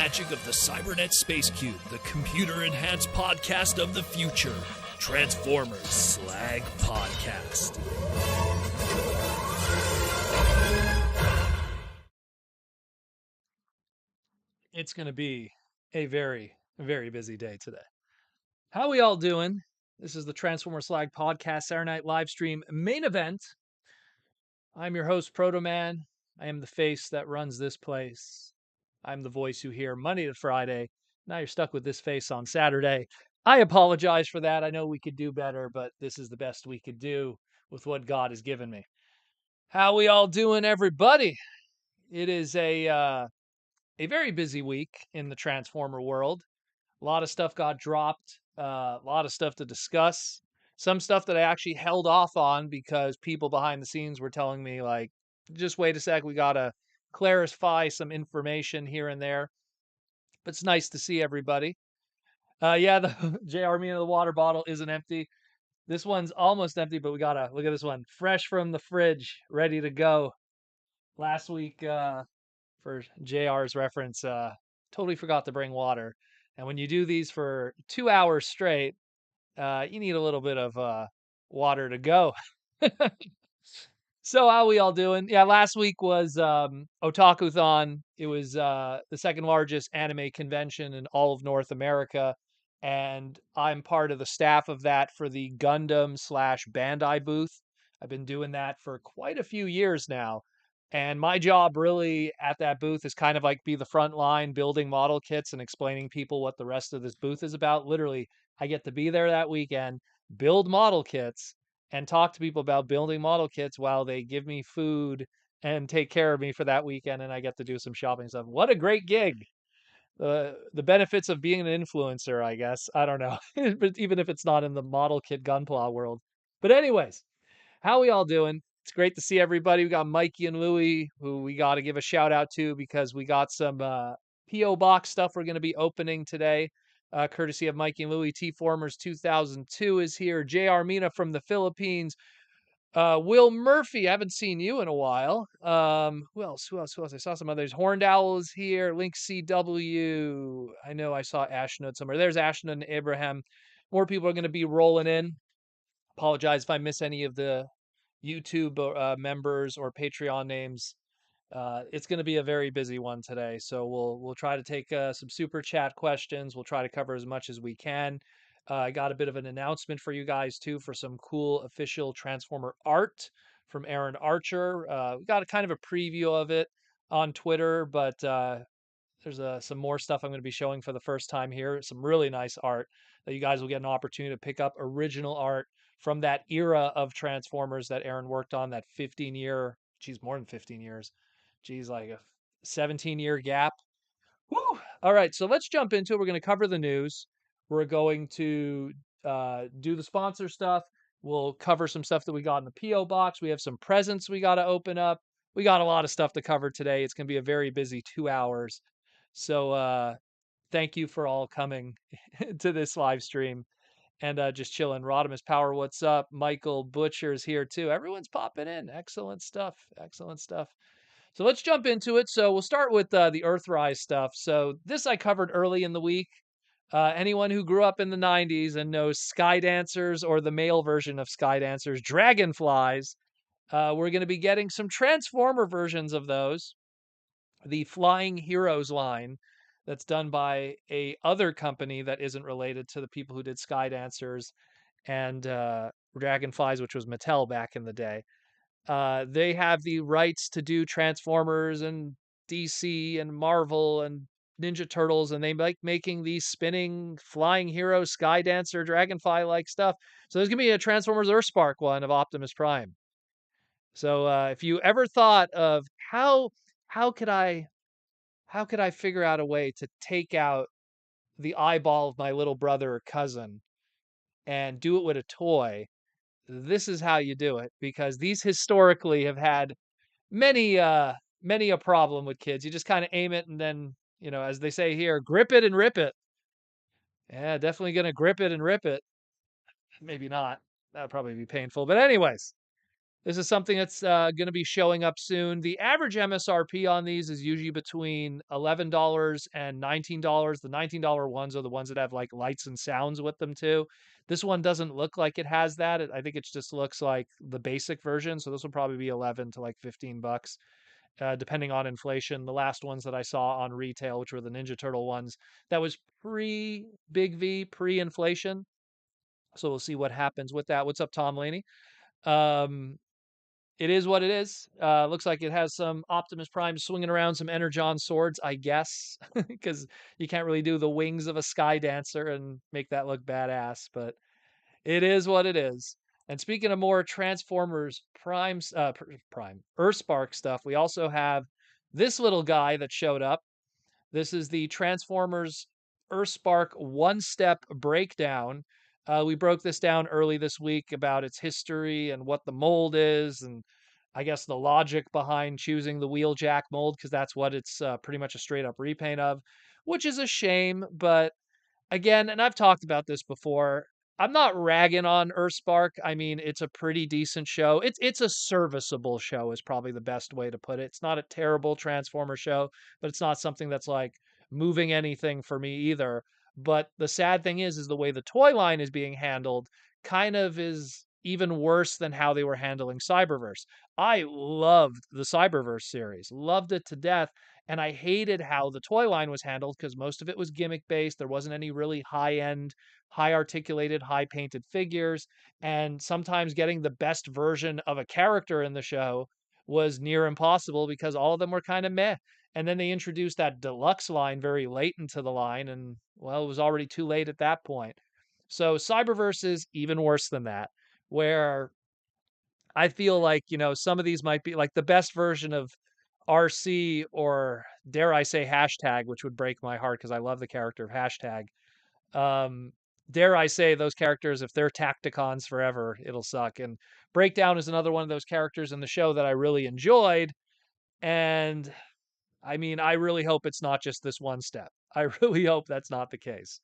magic of the Cybernet Space Cube, the computer-enhanced podcast of the future. Transformers Slag Podcast. It's going to be a very, very busy day today. How we all doing? This is the Transformers Slag Podcast Saturday Night live stream main event. I'm your host, Proto Man. I am the face that runs this place. I'm the voice you hear Monday to Friday. Now you're stuck with this face on Saturday. I apologize for that. I know we could do better, but this is the best we could do with what God has given me. How we all doing, everybody? It is a very busy week in the Transformer world. A lot of stuff got dropped, a lot of stuff to discuss. Some stuff that I actually held off on because people behind the scenes were telling me, like, just wait a sec, we got to clarify some information here and there. But it's nice to see everybody. Yeah, the JR Me in the water bottle isn't empty. This one's almost empty, but we got to look at this one. Fresh from the fridge, ready to go. Last week, for JR's reference, totally forgot to bring water. And when you do these for 2 hours straight, you need a little bit of water to go. So how we all doing? Yeah, last week was Otakuthon. It was the second largest anime convention in all of North America, and I'm part of the staff of that for the Gundam slash Bandai booth. I've been doing that for quite a few years now. And my job really at that booth is kind of like be the front line building model kits and explaining people what the rest of this booth is about. Literally, I get to be there that weekend, build model kits, and talk to people about building model kits while they give me food and take care of me for that weekend, and I get to do some shopping stuff. What a great gig. The benefits of being an influencer, I guess. I don't know. But even if it's not in the model kit gunpla world. But anyways, how we all doing? It's great to see everybody. We got Mikey and Louie, who we got to give a shout out to because we got some PO box stuff we're going to be opening today. Courtesy of Mikey and Louie. T-Formers 2002 is here. JR Mina from the Philippines. Will Murphy, I haven't seen you in a while. Who else? Who else? Who else? I saw some others. Horned Owl is here. Link CW. I know I saw Ashnod somewhere. There's Ashnod and Abraham. More people are going to be rolling in. Apologize if I miss any of the YouTube members or Patreon names. It's going to be a very busy one today, so we'll try to take some super chat questions. We'll try to cover as much as we can. I got a bit of an announcement for you guys too for some cool official Transformer art from Aaron Archer. We got a kind of a preview of it on Twitter, but there's some more stuff I'm going to be showing for the first time here. Some really nice art that you guys will get an opportunity to pick up original art from that era of Transformers that Aaron worked on, that 15-year, geez, more than 15 years. Geez, like a 17-year gap. Woo! All right, so let's jump into it. We're going to cover the news. We're going to do the sponsor stuff. We'll cover some stuff that we got in the P.O. box. We have some presents we got to open up. We got a lot of stuff to cover today. It's going to be a very busy 2 hours. So thank you for all coming to this live stream and just chilling. Rodimus Power, what's up? Michael Butcher's here too. Everyone's popping in. Excellent stuff. Excellent stuff. So let's jump into it. So we'll start with the Earthrise stuff. So this I covered early in the week. Anyone who grew up in the 90s and knows Sky Dancers or the male version of Sky Dancers, Dragonflies, we're going to be getting some Transformer versions of those. The Flying Heroes line that's done by a other company that isn't related to the people who did Sky Dancers and Dragonflies, which was Mattel back in the day. They have the rights to do Transformers and DC and Marvel and Ninja Turtles, and they like making these spinning flying hero, Sky Dancer, Dragonfly like stuff. So there's gonna be a Transformers Earthspark one of Optimus Prime. So if you ever thought of how could I figure out a way to take out the eyeball of my little brother or cousin and do it with a toy, this is how you do it, because these historically have had many a problem with kids. You just kind of aim it and then, as they say here, grip it and rip it. Yeah, definitely gonna grip it and rip it. Maybe not. That would probably be painful. But anyways, This is something that's going to be showing up soon. The average MSRP on these is usually between $11 and $19. The $19 ones are the ones that have like lights and sounds with them too. This one doesn't look like it has that. I think it just looks like the basic version. So this will probably be 11 to like 15 bucks, depending on inflation. The last ones that I saw on retail, which were the Ninja Turtle ones, that was pre Big V, pre inflation. So we'll see what happens with that. What's up, Tom Laney? Um, it is what it is. Looks like it has some Optimus Prime swinging around some Energon swords, I guess, because you can't really do the wings of a Sky Dancer and make that look badass. But it is what it is. And speaking of more Transformers Prime Earthspark stuff, we also have this little guy that showed up. This is the Transformers Earthspark one-step breakdown. We broke this down early this week about its history and what the mold is, and I guess the logic behind choosing the Wheeljack mold, because that's what it's pretty much a straight up repaint of, which is a shame. But again, and I've talked about this before, I'm not ragging on Earthspark. I mean, it's a pretty decent show. It's a serviceable show is probably the best way to put it. It's not a terrible Transformer show, but it's not something that's like moving anything for me either. But the sad thing is the way the toy line is being handled kind of is even worse than how they were handling Cyberverse. I loved the Cyberverse series, loved it to death, and I hated how the toy line was handled because most of it was gimmick based. There wasn't any really high end, high articulated, high painted figures. And sometimes getting the best version of a character in the show was near impossible because all of them were kind of meh. And then they introduced that deluxe line very late into the line. And well, it was already too late at that point. So Cyberverse is even worse than that, where I feel like, some of these might be like the best version of RC, or dare I say hashtag, which would break my heart because I love the character of hashtag. Um, dare I say those characters, if they're Tacticons forever, it'll suck. And Breakdown is another one of those characters in the show that I really enjoyed. And I mean, I really hope it's not just this one step. I really hope that's not the case.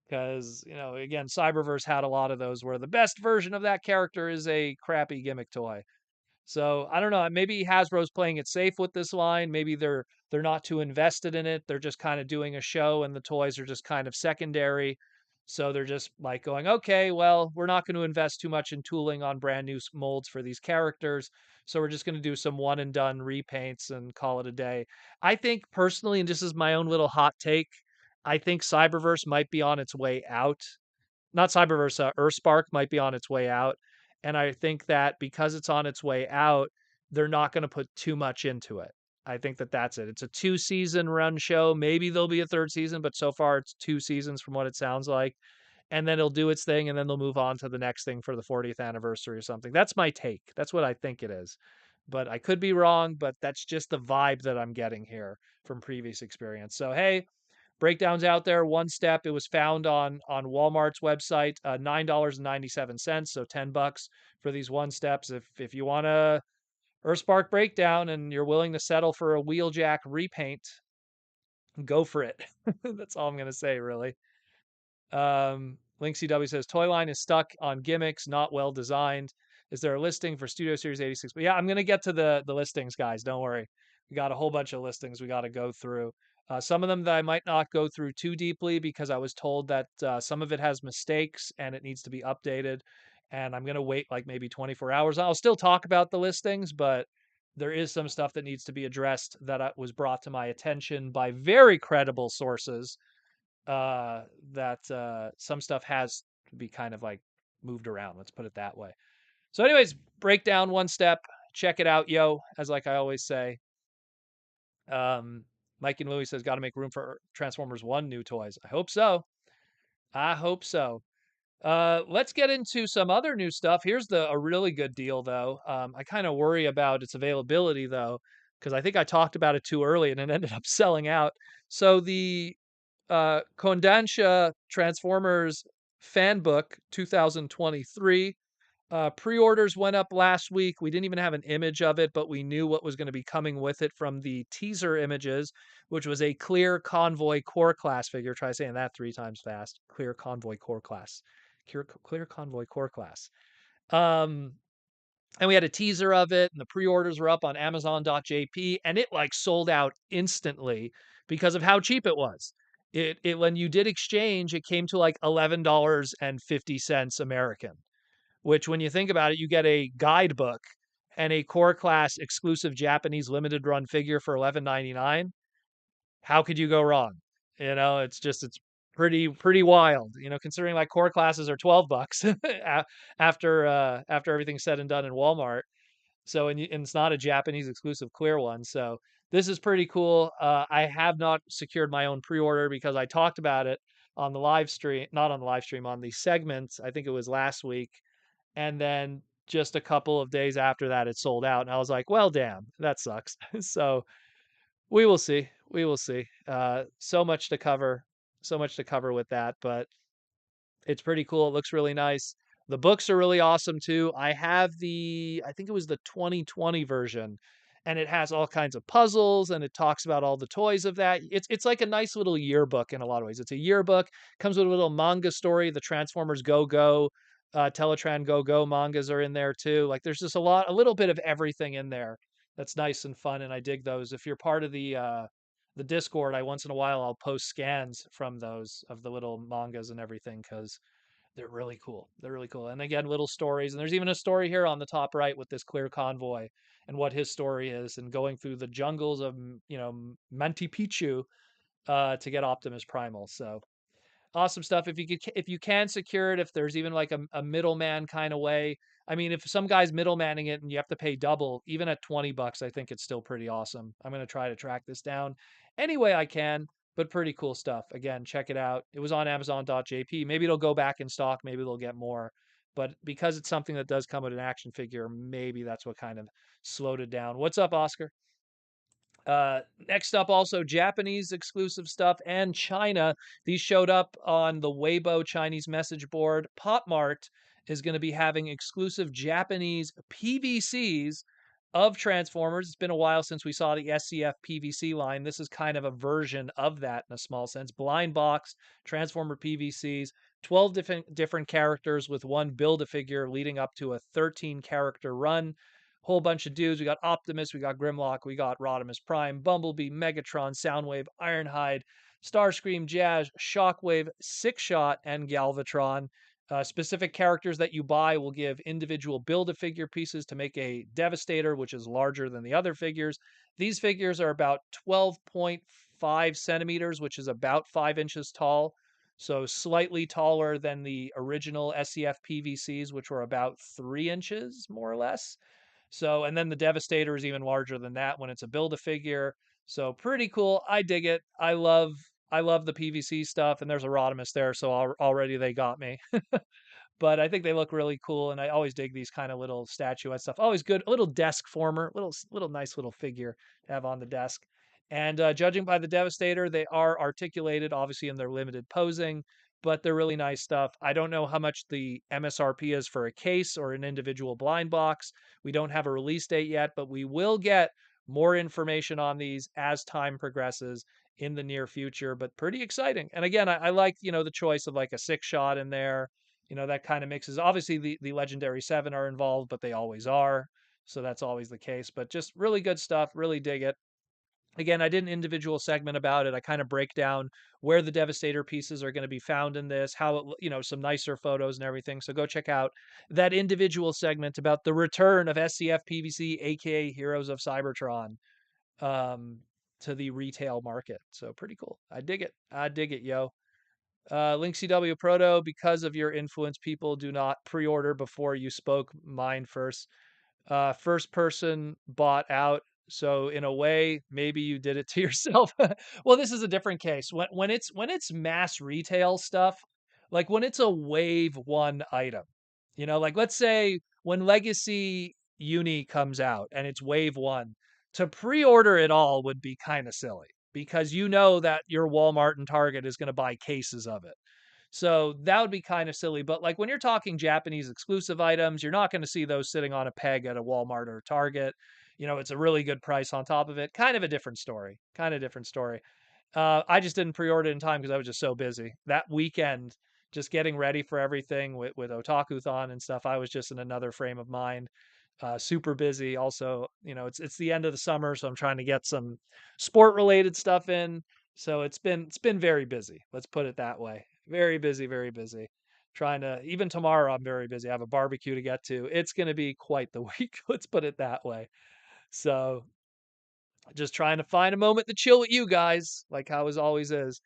Because, again, Cyberverse had a lot of those where the best version of that character is a crappy gimmick toy. So I don't know. Maybe Hasbro's playing it safe with this line. Maybe they're not too invested in it. They're just kind of doing a show, and the toys are just kind of secondary. So they're just like going, okay, well, we're not going to invest too much in tooling on brand new molds for these characters. So we're just going to do some one and done repaints and call it a day. I think personally, and this is my own little hot take, I think Cyberverse might be on its way out. Not Cyberverse, Earthspark might be on its way out. And I think that because it's on its way out, they're not going to put too much into it. I think that that's it. It's a 2-season run show. Maybe there'll be a third season, but so far it's 2 seasons from what it sounds like. And then it'll do its thing, and then they'll move on to the next thing for the 40th anniversary or something. That's my take. That's what I think it is. But I could be wrong, but that's just the vibe that I'm getting here from previous experience. So, hey, breakdowns out there. One step. It was found on Walmart's website, $9.97, so $10 for these one steps. If you want a Earthspark breakdown and you're willing to settle for a Wheeljack repaint, go for it. That's all I'm gonna say, really. Link CW says toy line is stuck on gimmicks, not well designed. Is there a listing for Studio Series 86? But yeah, I'm gonna get to the listings, guys. Don't worry. We got a whole bunch of listings we got to go through. Some of them that I might not go through too deeply because I was told that some of it has mistakes and it needs to be updated. And I'm gonna wait like maybe 24 hours. I'll still talk about the listings, but there is some stuff that needs to be addressed that was brought to my attention by very credible sources, uh, that some stuff has to be kind of like moved around. Let's put it that way. So, anyways, breakdown one step. Check it out, yo. As like I always say. Um, Mike and Louie says, got to make room for Transformers One new toys. I hope so. I hope so. Let's get into some other new stuff. Here's a really good deal though. I kind of worry about its availability though, because I think I talked about it too early and it ended up selling out. So the Kondansha Transformers Fan Book 2023. Pre-orders went up last week. We didn't even have an image of it, but we knew what was going to be coming with it from the teaser images, which was a clear convoy core class figure. Try saying that 3 times fast. Clear convoy core class. Clear convoy core class. Um, And we had a teaser of it, and the pre-orders were up on Amazon.jp, and it like sold out instantly because of how cheap it was. It when you did exchange, it came to like $11.50 American, which when you think about it, you get a guidebook and a core class exclusive Japanese limited run figure for 11.99. How could you go wrong? It's pretty wild, considering like core classes are 12 bucks after everything's said and done in Walmart. So and it's not a Japanese exclusive clear one. So this is pretty cool. I have not secured my own pre-order because I talked about it on the live stream, not on the live stream, on the segments. I think it was last week, and then just a couple of days after that, it sold out, and I was like, "Well, damn, that sucks." So we will see. We will see. So much to cover with that, but it's pretty cool. It looks really nice. The books are really awesome too. I think it was the 2020 version, and it has all kinds of puzzles and it talks about all the toys of that. It's like a nice little yearbook in a lot of ways. It's a yearbook, comes with a little manga story. The Transformers Go Go, Teletran Go Go mangas are in there too. Like there's just a little bit of everything in there that's nice and fun, and I dig those. If you're part of the Discord, I once in a while I'll post scans from those of the little mangas and everything because they're really cool. They're really cool. And again, little stories. And there's even a story here on the top right with this clear convoy and what his story is and going through the jungles of, Manti Picchu to get Optimus Primal. So awesome stuff. If you can secure it, if there's even like a middleman kind of way. I mean, if some guy's middlemaning it and you have to pay double, even at 20 bucks, I think it's still pretty awesome. I'm going to try to track this down any way I can, but pretty cool stuff. Again, check it out. It was on Amazon.jp. Maybe it'll go back in stock, maybe they'll get more. But because it's something that does come with an action figure, maybe that's what kind of slowed it down. What's up, Oscar? Next up, also Japanese exclusive stuff and China. These showed up on the Weibo Chinese message board. Pop Mart is going to be having exclusive Japanese PVCs of Transformers. It's been a while since we saw the SCF PVC line. This is kind of a version of that in a small sense. Blind box Transformer PVCs, 12 different characters with one Build-A-Figure leading up to a 13 character run. Whole bunch of dudes. We got Optimus, we got Grimlock, we got Rodimus Prime, Bumblebee, Megatron, Soundwave, Ironhide, Starscream, Jazz, Shockwave, Six Shot, and Galvatron. Specific characters that you buy will give individual Build-A-Figure pieces to make a Devastator, which is larger than the other figures. These figures are about 12.5 centimeters, which is about 5 inches tall. So slightly taller than the original SCF PVCs, which were about 3 inches, more or less. So, and then the Devastator is even larger than that when it's a Build-A-Figure. So pretty cool. I dig it. I love the PVC stuff, and there's a Rodimus there, so already they got me. But I think they look really cool, and I always dig these kind of little statuette stuff. Always good, a little desk former, little nice little figure to have on the desk. And judging by the Devastator, they are articulated, obviously in their limited posing, but they're really nice stuff. I don't know how much the MSRP is for a case or an individual blind box. We don't have a release date yet, but we will get more information on these as time progresses in the near future. But pretty exciting. And again, I like the choice of like a six shot in there, that kind of mixes. Obviously, the legendary seven are involved, but they always are. So that's always the case. But just really good stuff. Really dig it. Again, I did an individual segment about it. I kind of break down where the Devastator pieces are going to be found in this, how it, some nicer photos and everything. So go check out that individual segment about the return of SCF PVC, aka Heroes of Cybertron, um, to the retail market. So pretty cool. I dig it. I dig it, yo. Link CW Proto, because of your influence, people do not pre-order before you spoke mine first. First person bought out. So in a way, maybe you did it to yourself. Well, this is a different case. When it's mass retail stuff, like when it's a wave one item, like let's say when Legacy Uni comes out and it's wave one, to pre-order it all would be kind of silly because you know that your Walmart and Target is going to buy cases of it. So that would be kind of silly. But like when you're talking Japanese exclusive items, you're not going to see those sitting on a peg at a Walmart or a Target. It's a really good price on top of it. Kind of a different story. Kind of different story. I just didn't pre-order in time because I was just so busy. That weekend, just getting ready for everything with Otakuthon and stuff, I was just in another frame of mind. Super busy. Also, it's the end of the summer, so I'm trying to get some sport related stuff in. So it's been very busy. Let's put it that way. Very busy, very busy. Trying to even tomorrow I'm very busy. I have a barbecue to get to. It's going to be quite the week. Let's put it that way. So just trying to find a moment to chill with you guys, like how it always is.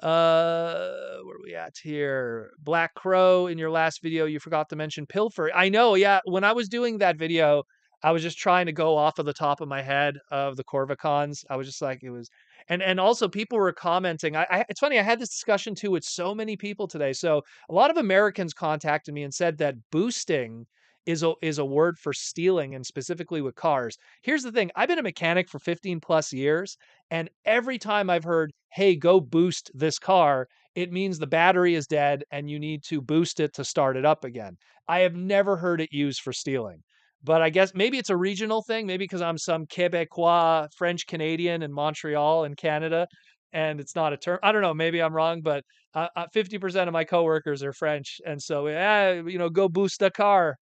Where are we at here? Black Crow, in your last video, you forgot to mention Pilfer. I know, yeah. When I was doing that video, I was just trying to go off of the top of my head of the Corvicons. I was just like, it was, and also people were commenting. It's funny. I had this discussion too with so many people today. So a lot of Americans contacted me and said that boosting is a word for stealing, and specifically with cars. Here's the thing: I've been a mechanic for 15 plus years, and every time I've heard, hey, go boost this car, it means the battery is dead and you need to boost it to start it up again. I have never heard it used for stealing. But I guess maybe it's a regional thing, maybe because I'm some Quebecois, French Canadian in Montreal in Canada, and it's not a term. I don't know, maybe I'm wrong, but 50% of my coworkers are French. And so, yeah, go boost a car.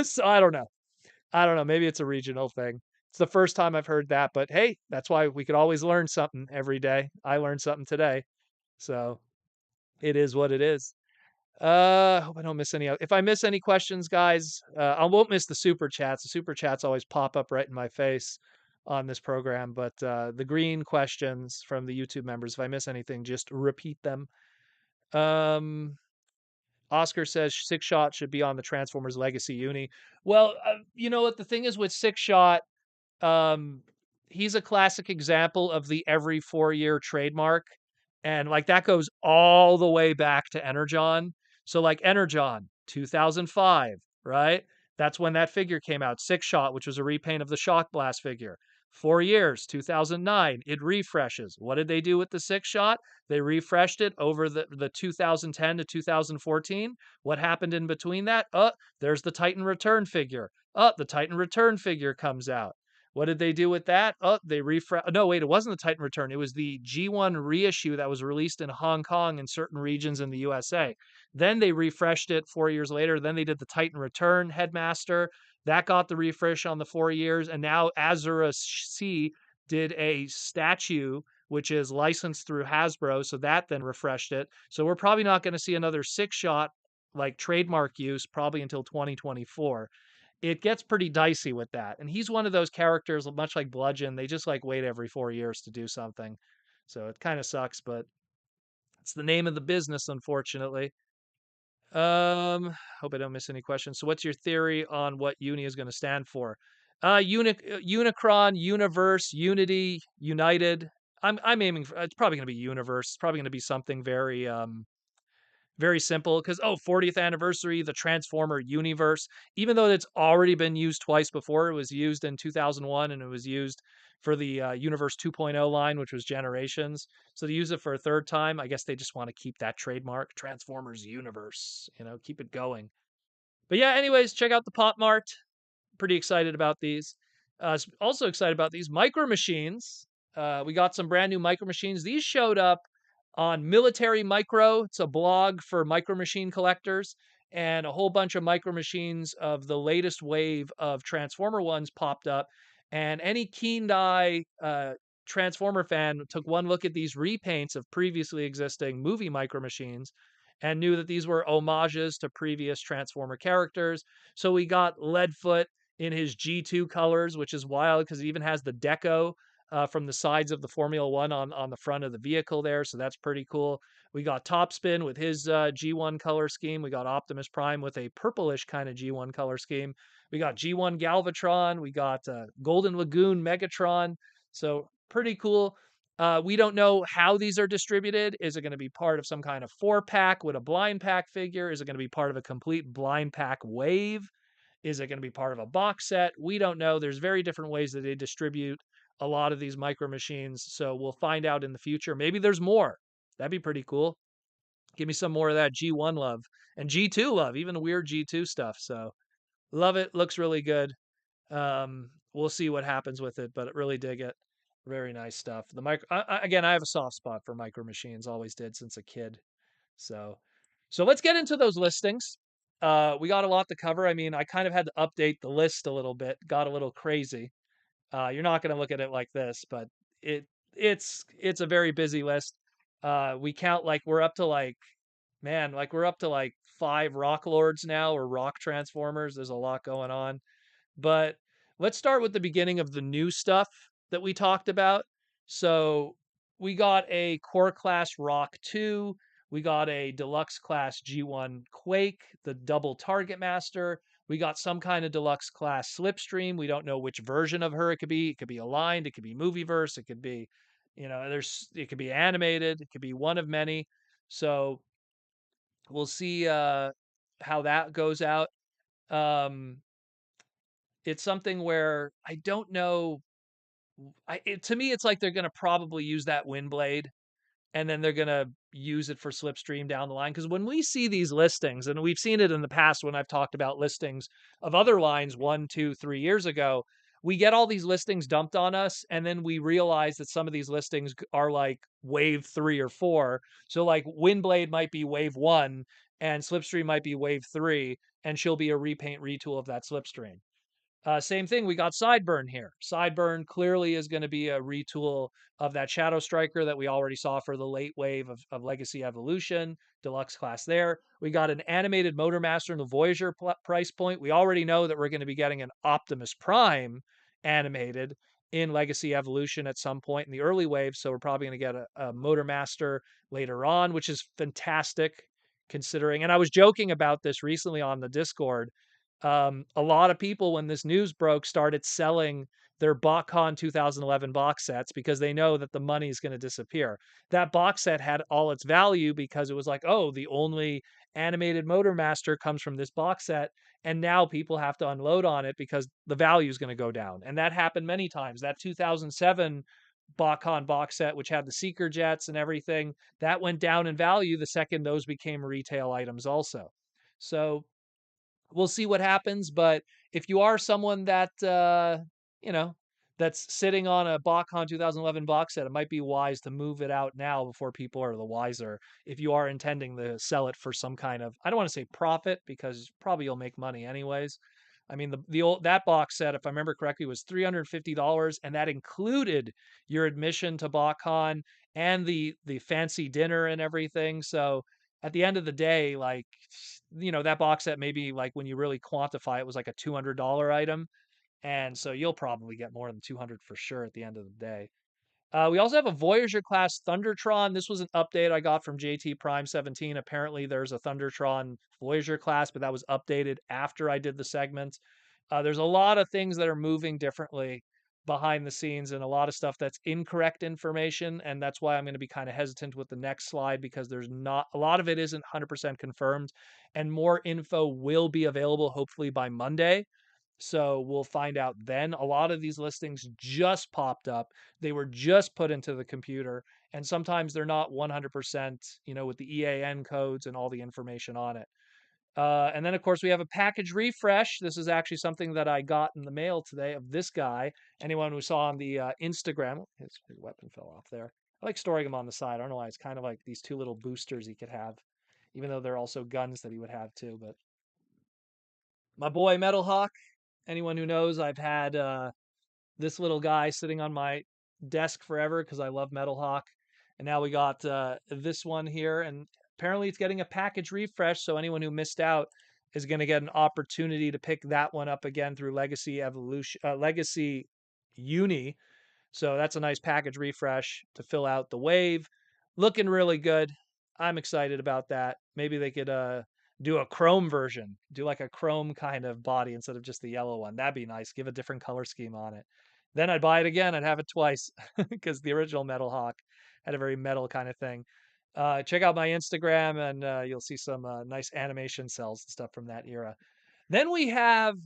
So I don't know. I don't know. Maybe it's a regional thing. It's the first time I've heard that, but hey, that's why we could always learn something every day. I learned something today. So it is what it is. Hope I don't miss any. If I miss any questions, guys, I won't miss the super chats. The super chats always pop up right in my face on this program, but the green questions from the YouTube members, if I miss anything, just repeat them. Um, Oscar says Six Shot should be on the Transformers Legacy Uni. Well, you know what the thing is with Six Shot, um, he's a classic example of the every 4-year trademark, and, like, that goes all the way back to Energon. So, like, Energon, 2005, right? That's when that figure came out. Six Shot, which was a repaint of the Shock Blast figure. 4 years, 2009, it refreshes. What did they do with the Six Shot? They refreshed it over the 2010 to 2014. What happened in between that? There's the Titan Return figure. The Titan Return figure comes out. What did they do with that? They refresh. No, wait, it wasn't the Titan Return. It was the G1 reissue that was released in Hong Kong and certain regions in the USA. Then they refreshed it 4 years later. Then they did the Titan Return Headmaster. That got the refresh on the 4 years. And now Azura C did a statue, which is licensed through Hasbro. So that then refreshed it. So we're probably not going to see another Six Shot like trademark use probably until 2024. It gets pretty dicey with that. And he's one of those characters, much like Bludgeon, they just like wait every 4 years to do something. So it kind of sucks, but it's the name of the business, unfortunately. Hope I don't miss any questions. So what's your theory on what Uni is going to stand for? Unicron, Universe, Unity, United. I'm aiming for, it's probably going to be Universe. It's probably going to be something very simple because 40th anniversary, the Transformer universe. Even though it's already been used twice before, it was used in 2001 and it was used for the Universe 2.0 line, which was Generations. So to use it for a third time, I guess they just want to keep that trademark, Transformers Universe. Keep it going. But yeah, anyways, check out the Pop Mart. Pretty excited about these. Also excited about these Micro Machines. We got some brand new Micro Machines. These showed up on Military Micro. It's a blog for Micro Machine collectors, and a whole bunch of Micro Machines of the latest wave of Transformer ones popped up. And any keen eye Transformer fan took one look at these repaints of previously existing movie Micro Machines and knew that these were homages to previous Transformer characters. So we got Leadfoot in his G2 colors, which is wild because it even has the deco from the sides of the Formula One on the front of the vehicle there. So that's pretty cool. We got Topspin with his G1 color scheme. We got Optimus Prime with a purplish kind of G1 color scheme. We got G1 Galvatron. We got Golden Lagoon Megatron. So pretty cool. We don't know how these are distributed. Is it going to be part of some kind of 4-pack with a blind pack figure? Is it going to be part of a complete blind pack wave? Is it going to be part of a box set? We don't know. There's very different ways that they distribute a lot of these Micro Machines. So we'll find out in the future. Maybe there's more. That'd be pretty cool. Give me some more of that G1 love and G2 love, even the weird G2 stuff. So love it. Looks really good. We'll see what happens with it, but really dig it. Very nice stuff. The again, I have a soft spot for Micro Machines. Always did since a kid. So let's get into those listings. We got a lot to cover. I mean, I kind of had to update the list a little bit, got a little crazy. You're not going to look at it like this, but it it's a very busy list. We count like we're up to like man, like we're up to like 5 Rock Lords now or Rock Transformers. There's a lot going on. But let's start with the beginning of the new stuff that we talked about. So we got a core class Rock 2. We got a deluxe class G1 Quake, the double Target Master. We got some kind of deluxe class Slipstream. We don't know which version of her it could be. It could be aligned. It could be Movieverse. It could be, it could be animated. It could be one of many. So we'll see how that goes out. Um, it's something where I don't know. To me, it's like they're going to probably use that wind blade and then they're going to use it for Slipstream down the line. Because when we see these listings, and we've seen it in the past when I've talked about listings of other lines 1, 2, 3 years ago, we get all these listings dumped on us. And then we realize that some of these listings are like wave 3 or 4. So, like, Windblade might be wave 1 and Slipstream might be wave 3, and she'll be a repaint retool of that Slipstream. Same thing, we got Sideburn here. Sideburn clearly is going to be a retool of that Shadow Striker that we already saw for the late wave of Legacy Evolution, deluxe class there. We got an animated Motormaster in the Voyager price point. We already know that we're going to be getting an Optimus Prime animated in Legacy Evolution at some point in the early wave. So we're probably going to get a Motormaster later on, which is fantastic considering. And I was joking about this recently on the Discord. A lot of people, when this news broke, started selling their BotCon 2011 box sets because they know that the money is going to disappear. That box set had all its value because it was like, oh, the only animated Motormaster comes from this box set. And now people have to unload on it because the value is going to go down. And that happened many times. That 2007 BotCon box set, which had the Seeker Jets and everything, that went down in value the second those became retail items also. So we'll see what happens. But if you are someone that you know that's sitting on a BotCon 2011 box set, it might be wise to move it out now before people are the wiser. If you are intending to sell it for some kind of, I don't want to say profit because probably you'll make money anyways. I mean, the old that box set, if I remember correctly, was $350, and that included your admission to BotCon and the fancy dinner and everything. So at the end of the day, like, that box set, maybe like when you really quantify it, was like a $200 item. And so you'll probably get more than 200 for sure at the end of the day. We also have a Voyager class Thundertron. This was an update I got from JT Prime 17. Apparently, there's a Thundertron Voyager class, but that was updated after I did the segment. There's a lot of things that are moving differently behind the scenes and a lot of stuff that's incorrect information. And that's why I'm going to be kind of hesitant with the next slide because there's not a lot of it isn't 100% confirmed, and more info will be available hopefully by Monday. So we'll find out then. A lot of these listings just popped up. They were just put into the computer. And sometimes they're not 100%, with the EAN codes and all the information on it. And then, of course, we have a package refresh. This is actually something that I got in the mail today of this guy. Anyone who saw on the Instagram, his weapon fell off there. I like storing him on the side. I don't know why. It's kind of like these two little boosters he could have, even though they're also guns that he would have too. But my boy Metal Hawk, anyone who knows, I've had this little guy sitting on my desk forever because I love Metal Hawk. And now we got this one here, and apparently it's getting a package refresh. So anyone who missed out is going to get an opportunity to pick that one up again through Legacy Uni. So that's a nice package refresh to fill out the wave. Looking really good. I'm excited about that. Maybe they could do a chrome version, do like a chrome kind of body instead of just the yellow one. That'd be nice. Give a different color scheme on it. Then I'd buy it again. I'd have it twice because the original Metal Hawk had a very metal kind of thing. Check out my Instagram and you'll see some nice animation cells and stuff from that era. Then we have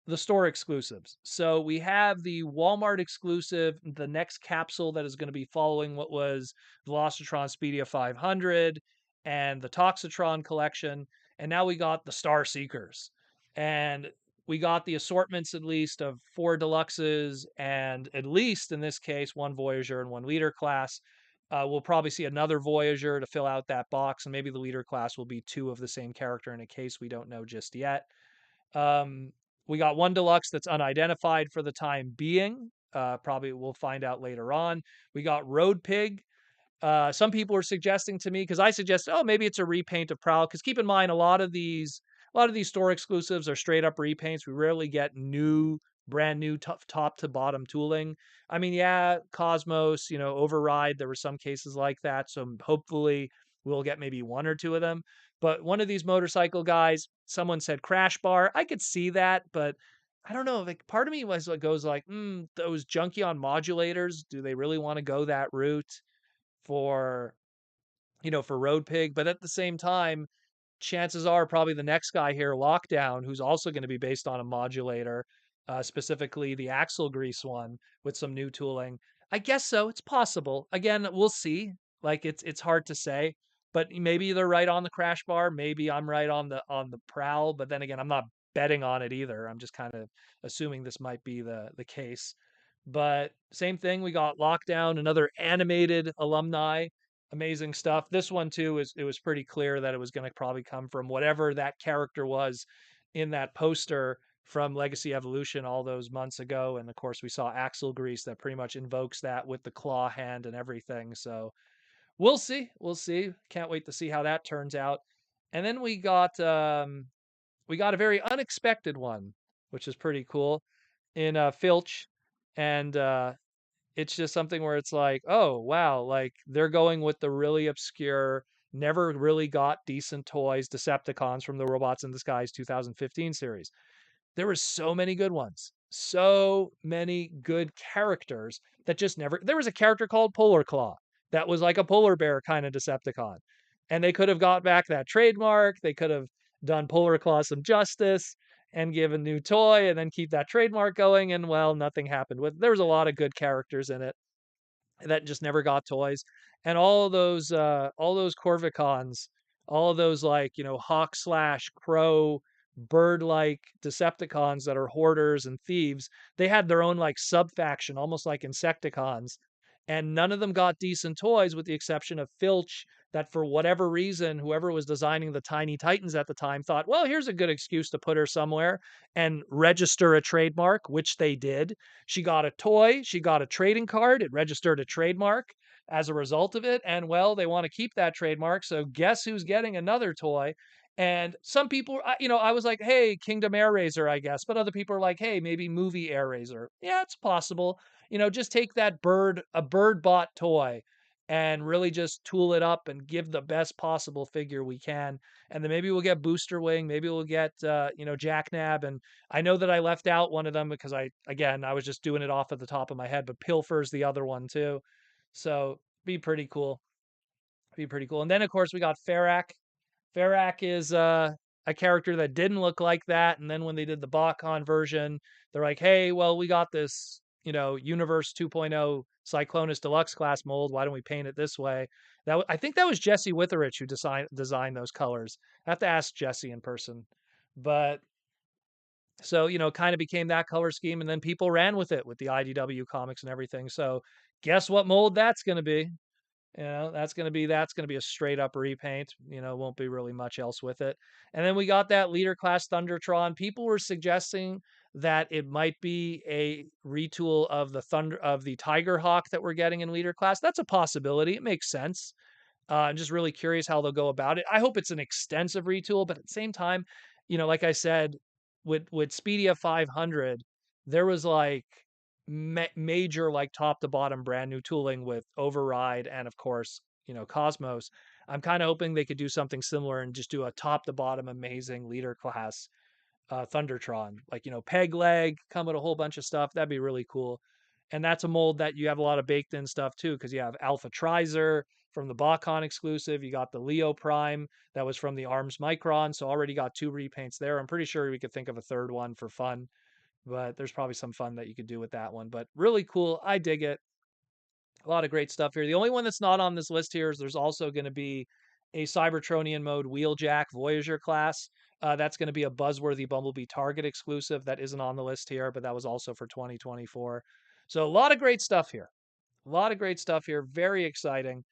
the store exclusives. So we have the Walmart exclusive, the next capsule that is going to be following what was Velocitron Speedia 500 and the Toxitron collection. And now we got the Star Seekers. And we got the assortments at least of 4 deluxes and at least in this case 1 Voyager and 1 Leader class. We'll probably see another Voyager to fill out that box, and maybe the leader class will be two of the same character in a case we don't know just yet. Um, we got one deluxe that's unidentified for the time being. Probably we'll find out later on. We got Road Pig. Some people were suggesting to me because I suggested, oh, maybe it's a repaint of Prowl. Because keep in mind, a lot of these store exclusives are straight up repaints. We rarely get brand new top to bottom tooling. I mean, yeah, Cosmos, Override. There were some cases like that. So hopefully we'll get maybe one or two of them. But one of these motorcycle guys, someone said Crash Bar. I could see that, but I don't know. Like part of me goes like, those Junkion modulators. Do they really want to go that route for for Road Pig? But at the same time, chances are probably the next guy here, Lockdown, who's also going to be based on a modulator, specifically the axle grease one with some new tooling. I guess so. It's possible. Again, we'll see. Like it's hard to say, but maybe they're right on the Crash Bar. Maybe I'm right on the Prowl. But then again, I'm not betting on it either. I'm just kind of assuming this might be the case. But same thing, we got Lockdown, another animated alumni, amazing stuff. This one too it was pretty clear that it was going to probably come from whatever that character was in that poster from Legacy Evolution all those months ago. And of course, we saw Axle Grease that pretty much invokes that with the claw hand and everything. So we'll see. We'll see. Can't wait to see how that turns out. And then we got a very unexpected one, which is pretty cool in Filch. And it's just something where it's like, oh wow, like they're going with the really obscure, never really got decent toys Decepticons from the Robots in Disguise 2015 series. There were so many good ones. So many good characters that just never. There was a character called Polar Claw that was like a polar bear kind of Decepticon. And they could have got back that trademark. They could have done Polar Claw some justice and give a new toy and then keep that trademark going. And well, nothing happened with. There was a lot of good characters in it that just never got toys. And all those Corvicons, all of those like, hawk slash crow bird like Decepticons that are hoarders and thieves, they had their own like sub faction, almost like Insecticons. And none of them got decent toys with the exception of Filch, that for whatever reason, whoever was designing the Tiny Titans at the time thought, well, here's a good excuse to put her somewhere and register a trademark, which they did. She got a toy, she got a trading card, it registered a trademark as a result of it. And well, they want to keep that trademark. So guess who's getting another toy? And some people, I was like, hey, Kingdom Air Razor, I guess. But other people are like, hey, maybe Movie Air Razor. Yeah, it's possible. Just take a bird bought toy and really just tool it up and give the best possible figure we can. And then maybe we'll get Booster Wing, maybe we'll get, Jackknab. And I know that I left out one of them because I was just doing it off at the top of my head, but Pilfer's the other one too. So be pretty cool. Be pretty cool. And then of course we got Ferrak. Ferrak is a character that didn't look like that. And then when they did the BotCon version, they're like, hey, well, we got this, Universe 2.0 Cyclonus Deluxe class mold. Why don't we paint it this way? I think that was Jesse Witherich who designed those colors. I have to ask Jesse in person. But so, kind of became that color scheme. And then people ran with it with the IDW comics and everything. So guess what mold that's going to be? That's gonna be a straight up repaint. Won't be really much else with it. And then we got that leader class Thundertron. People were suggesting that it might be a retool of the Tiger Hawk that we're getting in leader class. That's a possibility. It makes sense. I'm just really curious how they'll go about it. I hope it's an extensive retool, but at the same time, like I said, with Speedia 500, there was like major like top to bottom brand new tooling with Override and of course Cosmos. I'm kind of hoping they could do something similar and just do a top to bottom amazing leader class Thundertron, like peg leg, come with a whole bunch of stuff. That'd be really cool. And that's a mold that you have a lot of baked in stuff too, because you have Alpha Trizer from the BotCon exclusive. You got the Leo Prime that was from the Arms Micron, so already got two repaints there. I'm pretty sure we could think of a third one for fun, but there's probably some fun that you could do with that one. But really cool. I dig it. A lot of great stuff here. The only one that's not on this list here is there's also going to be a Cybertronian mode Wheeljack Voyager class. That's going to be a Buzzworthy Bumblebee Target exclusive that isn't on the list here, but that was also for 2024. So a lot of great stuff here. A lot of great stuff here. Very exciting.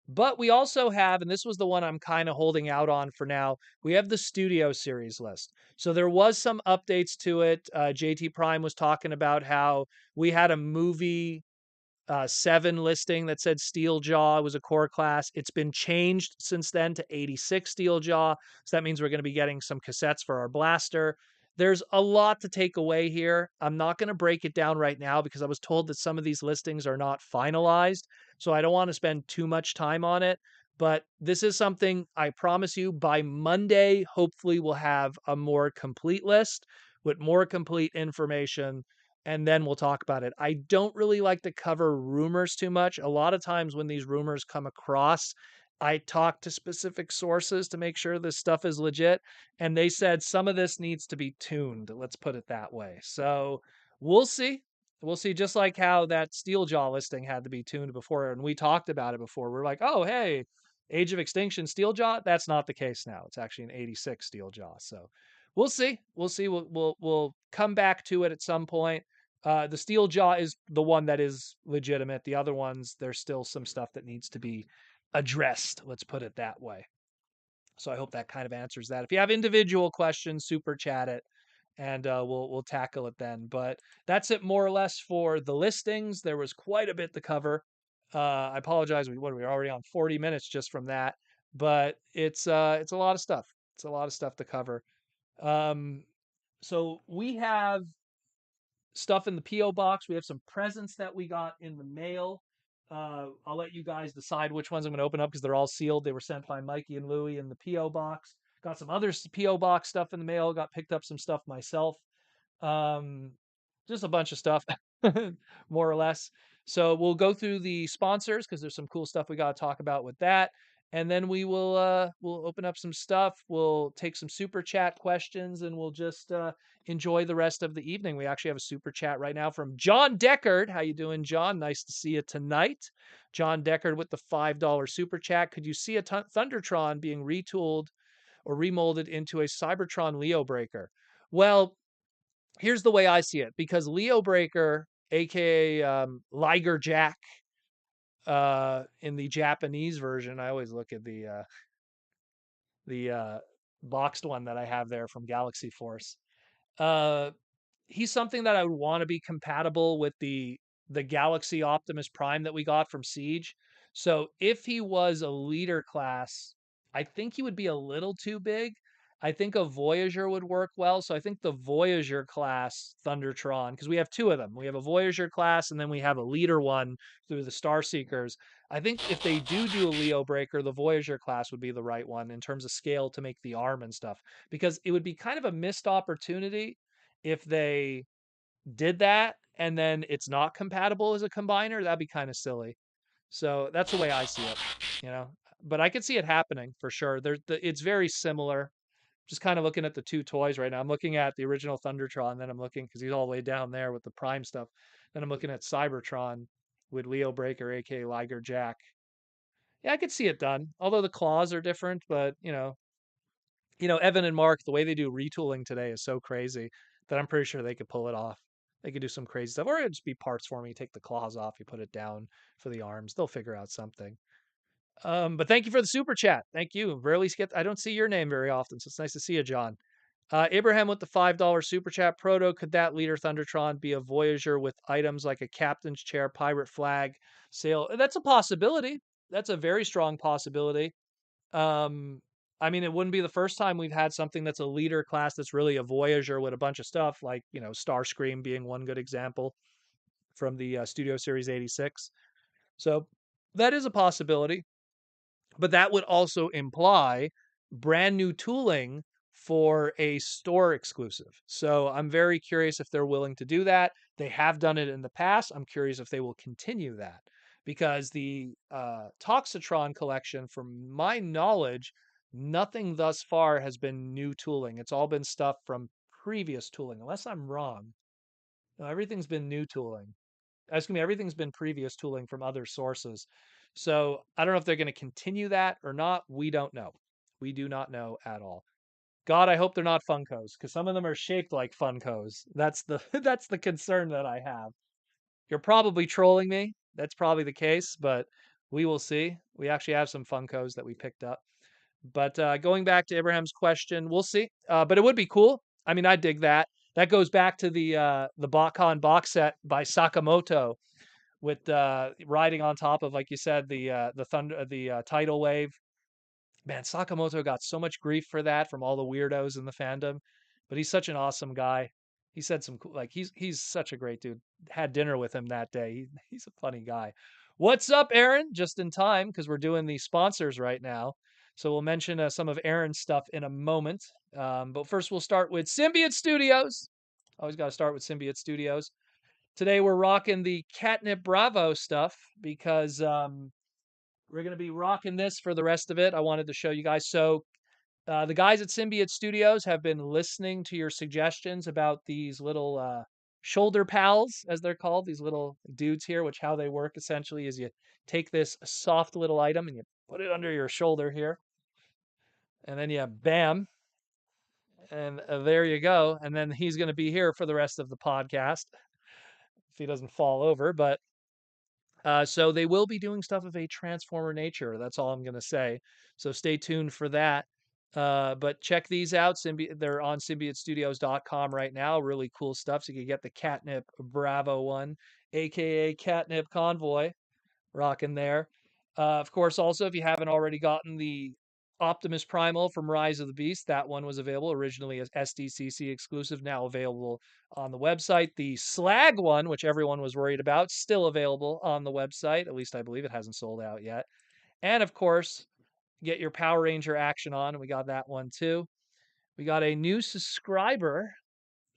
But we also have, and this was the one I'm kind of holding out on for now, we have the Studio Series list. So there was some updates to it. JT Prime was talking about how we had a movie 7 listing that said Steeljaw was a core class. It's been changed since then to 86 Steeljaw. So that means we're going to be getting some cassettes for our blaster. There's a lot to take away here. I'm not going to break it down right now because I was told that some of these listings are not finalized. So I don't want to spend too much time on it. But this is something I promise you by Monday, hopefully, we'll have a more complete list with more complete information, and then we'll talk about it. I don't really like to cover rumors too much. A lot of times when these rumors come across, I talk to specific sources to make sure this stuff is legit, and they said some of this needs to be tuned. Let's put it that way. So we'll see. We'll see. Just like how that Steeljaw listing had to be tuned before, and we talked about it before. We're like, oh, hey, Age of Extinction Steeljaw. That's not the case now. It's actually an '86 Steeljaw. So we'll see. We'll see. We'll come back to it at some point. The steel jaw is the one that is legitimate. The other ones, there's still some stuff that needs to be addressed. Let's put it that way. So I hope that kind of answers that. If you have individual questions, super chat it, and we'll tackle it then. But that's it more or less for the listings. There was quite a bit to cover. I apologize. We're already on 40 minutes just from that, but it's a lot of stuff. It's a lot of stuff to cover. Um, so we have stuff in the P.O. box. We have some presents that we got in the mail. I'll let you guys decide which ones I'm going to open up because they're all sealed. They were sent by Mikey and Louie in the P.O. box. Got some other P.O. box stuff in the mail. Got picked up some stuff myself. Um, just a bunch of stuff, more or less. So we'll go through the sponsors because there's some cool stuff we got to talk about with that. And then we'll open up some stuff. We'll take some super chat questions and we'll just enjoy the rest of the evening. We actually have a super chat right now from John Deckard. How you doing, John? Nice to see you tonight. John Deckard with the $5 super chat. Could you see a Thundertron being retooled or remolded into a Cybertron Leo Breaker? Well, here's the way I see it, because Leo Breaker, aka Liger Jack, in the Japanese version, I always look at the boxed one that I have there from Galaxy Force. Uh, he's something that I would want to be compatible with the Galaxy Optimus Prime that we got from Siege. So if he was a leader class, I think he would be a little too big. I think a Voyager would work well. So I think the Voyager class Thundertron, because we have two of them. We have a Voyager class and then we have a leader one through the Star Seekers. I think if they do a Leo Breaker, the Voyager class would be the right one in terms of scale to make the arm and stuff, because it would be kind of a missed opportunity if they did that and then it's not compatible as a combiner. That'd be kind of silly. So that's the way I see it, you know. But I could see it happening for sure. It's very similar. Just kind of looking at the two toys right now. I'm looking at the original Thundertron, then I'm looking because he's all the way down there with the Prime stuff. Then I'm looking at Cybertron with Leo Breaker, aka Liger Jack. Yeah, I could see it done. Although the claws are different, but Evan and Mark, the way they do retooling today is so crazy that I'm pretty sure they could pull it off. They could do some crazy stuff, or it'd just be parts for me. You take the claws off, you put it down for the arms. They'll figure out something. But thank you for the super chat. Thank you. I don't see your name very often, so it's nice to see you, John. Abraham with the $5 super chat. Proto, could that leader Thundertron be a Voyager with items like a captain's chair, pirate flag, sail? That's a possibility. That's a very strong possibility. Um, I mean, it wouldn't be the first time we've had something that's a leader class that's really a Voyager with a bunch of stuff, like, Starscream being one good example from the Studio Series 86. So that is a possibility, but that would also imply brand new tooling for a store exclusive. So I'm very curious if they're willing to do that. They have done it in the past. I'm curious if they will continue that, because the Toxitron collection, from my knowledge, nothing thus far has been new tooling. It's all been stuff from previous tooling, unless I'm wrong. No, everything's been new tooling. Excuse me, everything's been previous tooling from other sources. So I don't know if they're going to continue that or not. We don't know. We do not know at all. God, I hope they're not Funkos, because some of them are shaped like Funkos. That's the that's the concern that I have. You're probably trolling me. that's probably the case, but we will see. We actually have some Funkos that we picked up. But going back to Abraham's question, we'll see. But it would be cool. I mean, I dig that. That goes back to the BotCon box set by Sakamoto with riding on top of, like you said, the thunder, the tidal wave. Man, Sakamoto got so much grief for that from all the weirdos in the fandom, but he's such an awesome guy. He said some cool, like he's such a great dude. Had dinner with him that day. He's a funny guy. What's up, Aaron? Just in time because we're doing the sponsors right now. So we'll mention some of Aaron's stuff in a moment. But first, we'll start with Symbiote Studios. Always got to start with Symbiote Studios. Today we're rocking the Catnip Bravo stuff because we're going to be rocking this for the rest of it. I wanted to show you guys. So the guys at Symbiote Studios have been listening to your suggestions about these little shoulder pals, as they're called, these little dudes here, which how they work essentially is you take this soft little item and you put it under your shoulder here. And then you bam. And there you go. And then he's going to be here for the rest of the podcast if he doesn't fall over. But so they will be doing stuff of a Transformer nature. That's all I'm going to say. So stay tuned for that. But check these out. They're on symbiotestudios.com right now. Really cool stuff. So you can get the Catnip Bravo one, aka Catnip Convoy, rocking there. Of course, also, if you haven't already gotten the Optimus Primal from Rise of the Beast, that one was available originally as SDCC exclusive, now available on the website. The Slag one, which everyone was worried about, still available on the website. At least I believe it hasn't sold out yet. And of course, get your Power Ranger action on. We got that one too. We got a new subscriber.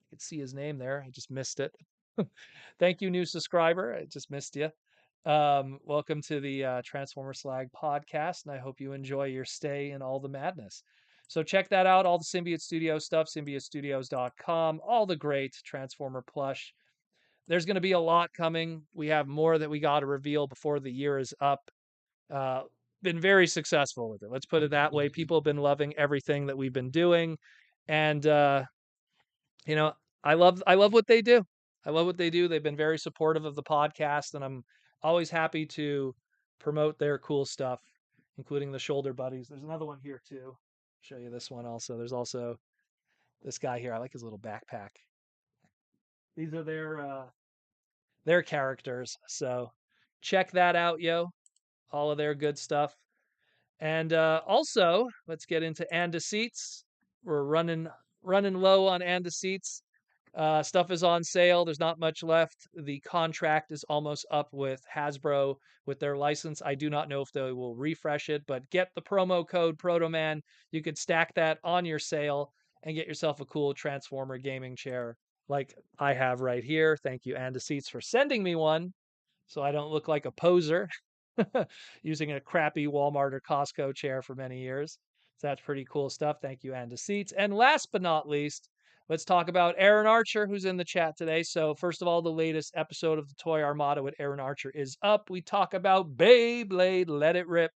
You can see his name there. I just missed it. Thank you, new subscriber. I just missed you. Welcome to the Transformer Slag podcast, and I hope you enjoy your stay in all the madness. So check that out, all the Symbiote Studio stuff, symbiotestudios.com, all the great Transformer plush. There's going to be a lot coming. We have more that we got to reveal before the year is up. Been very successful with it. Let's put it that way. People have been loving everything that we've been doing, and you know, I love what they do. I love what they do. They've been very supportive of the podcast, and I'm always happy to promote their cool stuff, including the shoulder buddies. There's another one here too. Show you this one also. There's also this guy here. I like his little backpack. These are their characters. So check that out, yo. All of their good stuff. And also, let's get into Anda seats. We're running low on Anda seats. Stuff is on sale. There's not much left. The contract is almost up with Hasbro with their license. I do not know if they will refresh it, but get the promo code ProtoMan. You could stack that on your sale and get yourself a cool Transformer gaming chair like I have right here. Thank you, Anda Seats, for sending me one so I don't look like a poser using a crappy Walmart or Costco chair for many years. So that's pretty cool stuff. Thank you, Anda Seats. And last but not least, let's talk about Aaron Archer, who's in the chat today. So, first of all, the latest episode of the Toy Armada with Aaron Archer is up. We talk about Beyblade, Let It Rip.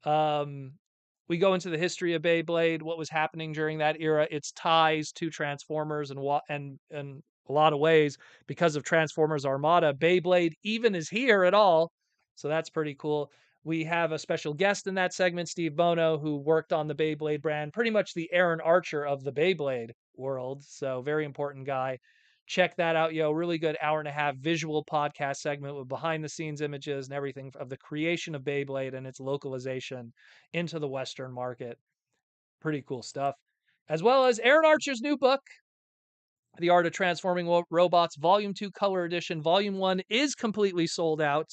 We go into the history of Beyblade, what was happening during that era, its ties to Transformers, and a lot of ways because of Transformers Armada. Beyblade even is here at all, so that's pretty cool. We have a special guest in that segment, Steve Bono, who worked on the Beyblade brand, pretty much the Aaron Archer of the Beyblade world. So very important guy. Check that out, yo. Really good hour and a half visual podcast segment with behind the scenes images and everything of the creation of Beyblade and its localization into the Western market. Pretty cool stuff. As well as Aaron Archer's new book, The Art of Transforming Robots, Volume 2 Color Edition. Volume 1 is completely sold out.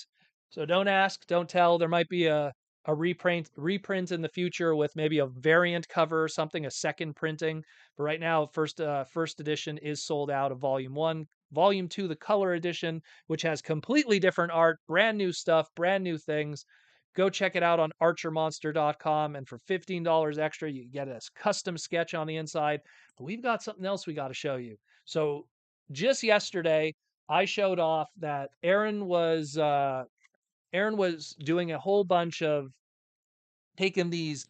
So don't ask, don't tell. There might be a reprint in the future with maybe a variant cover or something, a second printing. But right now, first edition is sold out of Volume 1. Volume 2, the Color Edition, which has completely different art, brand new stuff, brand new things. Go check it out on archermonster.com. And for $15 extra, you get a custom sketch on the inside. But we've got something else we got to show you. So just yesterday, I showed off that Aaron was doing a whole bunch of taking these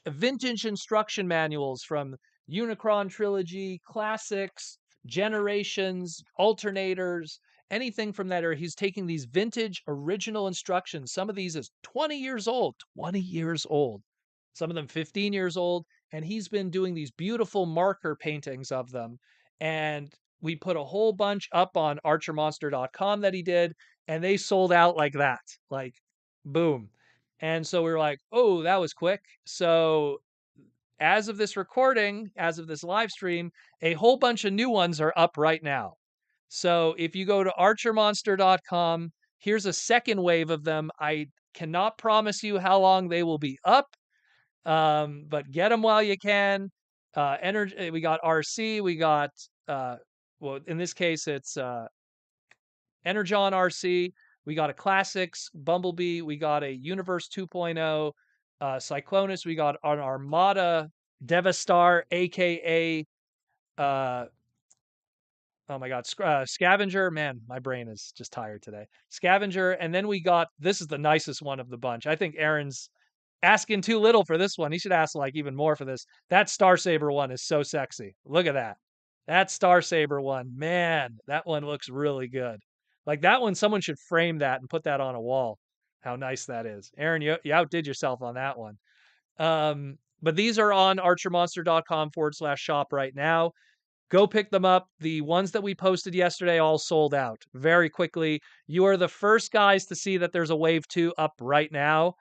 vintage instruction manuals from Unicron Trilogy, Classics, Generations, Alternators, anything from that era. He's taking these vintage original instructions. Some of these is 20 years old, 20 years old. Some of them 15 years old. And he's been doing these beautiful marker paintings of them. And we put a whole bunch up on archermonster.com that he did, and they sold out like that. Like, boom. And so we were like, oh, that was quick. So as of this recording, as of this live stream, a whole bunch of new ones are up right now. So if you go to archermonster.com, here's a second wave of them. I cannot promise you how long they will be up, but get them while you can. Energy, we got RC, we got, well, in this case, it's Energon RC. We got a Classics Bumblebee. We got a Universe 2.0 Cyclonus. We got an Armada Devastar, aka uh, oh my God, Scavenger. Man, my brain is just tired today. Scavenger, and then we got, this is the nicest one of the bunch. I think Aaron's asking too little for this one. He should ask like even more for this. That Star Saber one is so sexy. Look at that. That Star Saber one, man, that one looks really good. Like that one, someone should frame that and put that on a wall. How nice that is. Aaron, you outdid yourself on that one. But these are on archermonster.com/shop right now. Go pick them up. The ones that we posted yesterday all sold out very quickly. You are the first guys to see that there's a wave 2 up right now.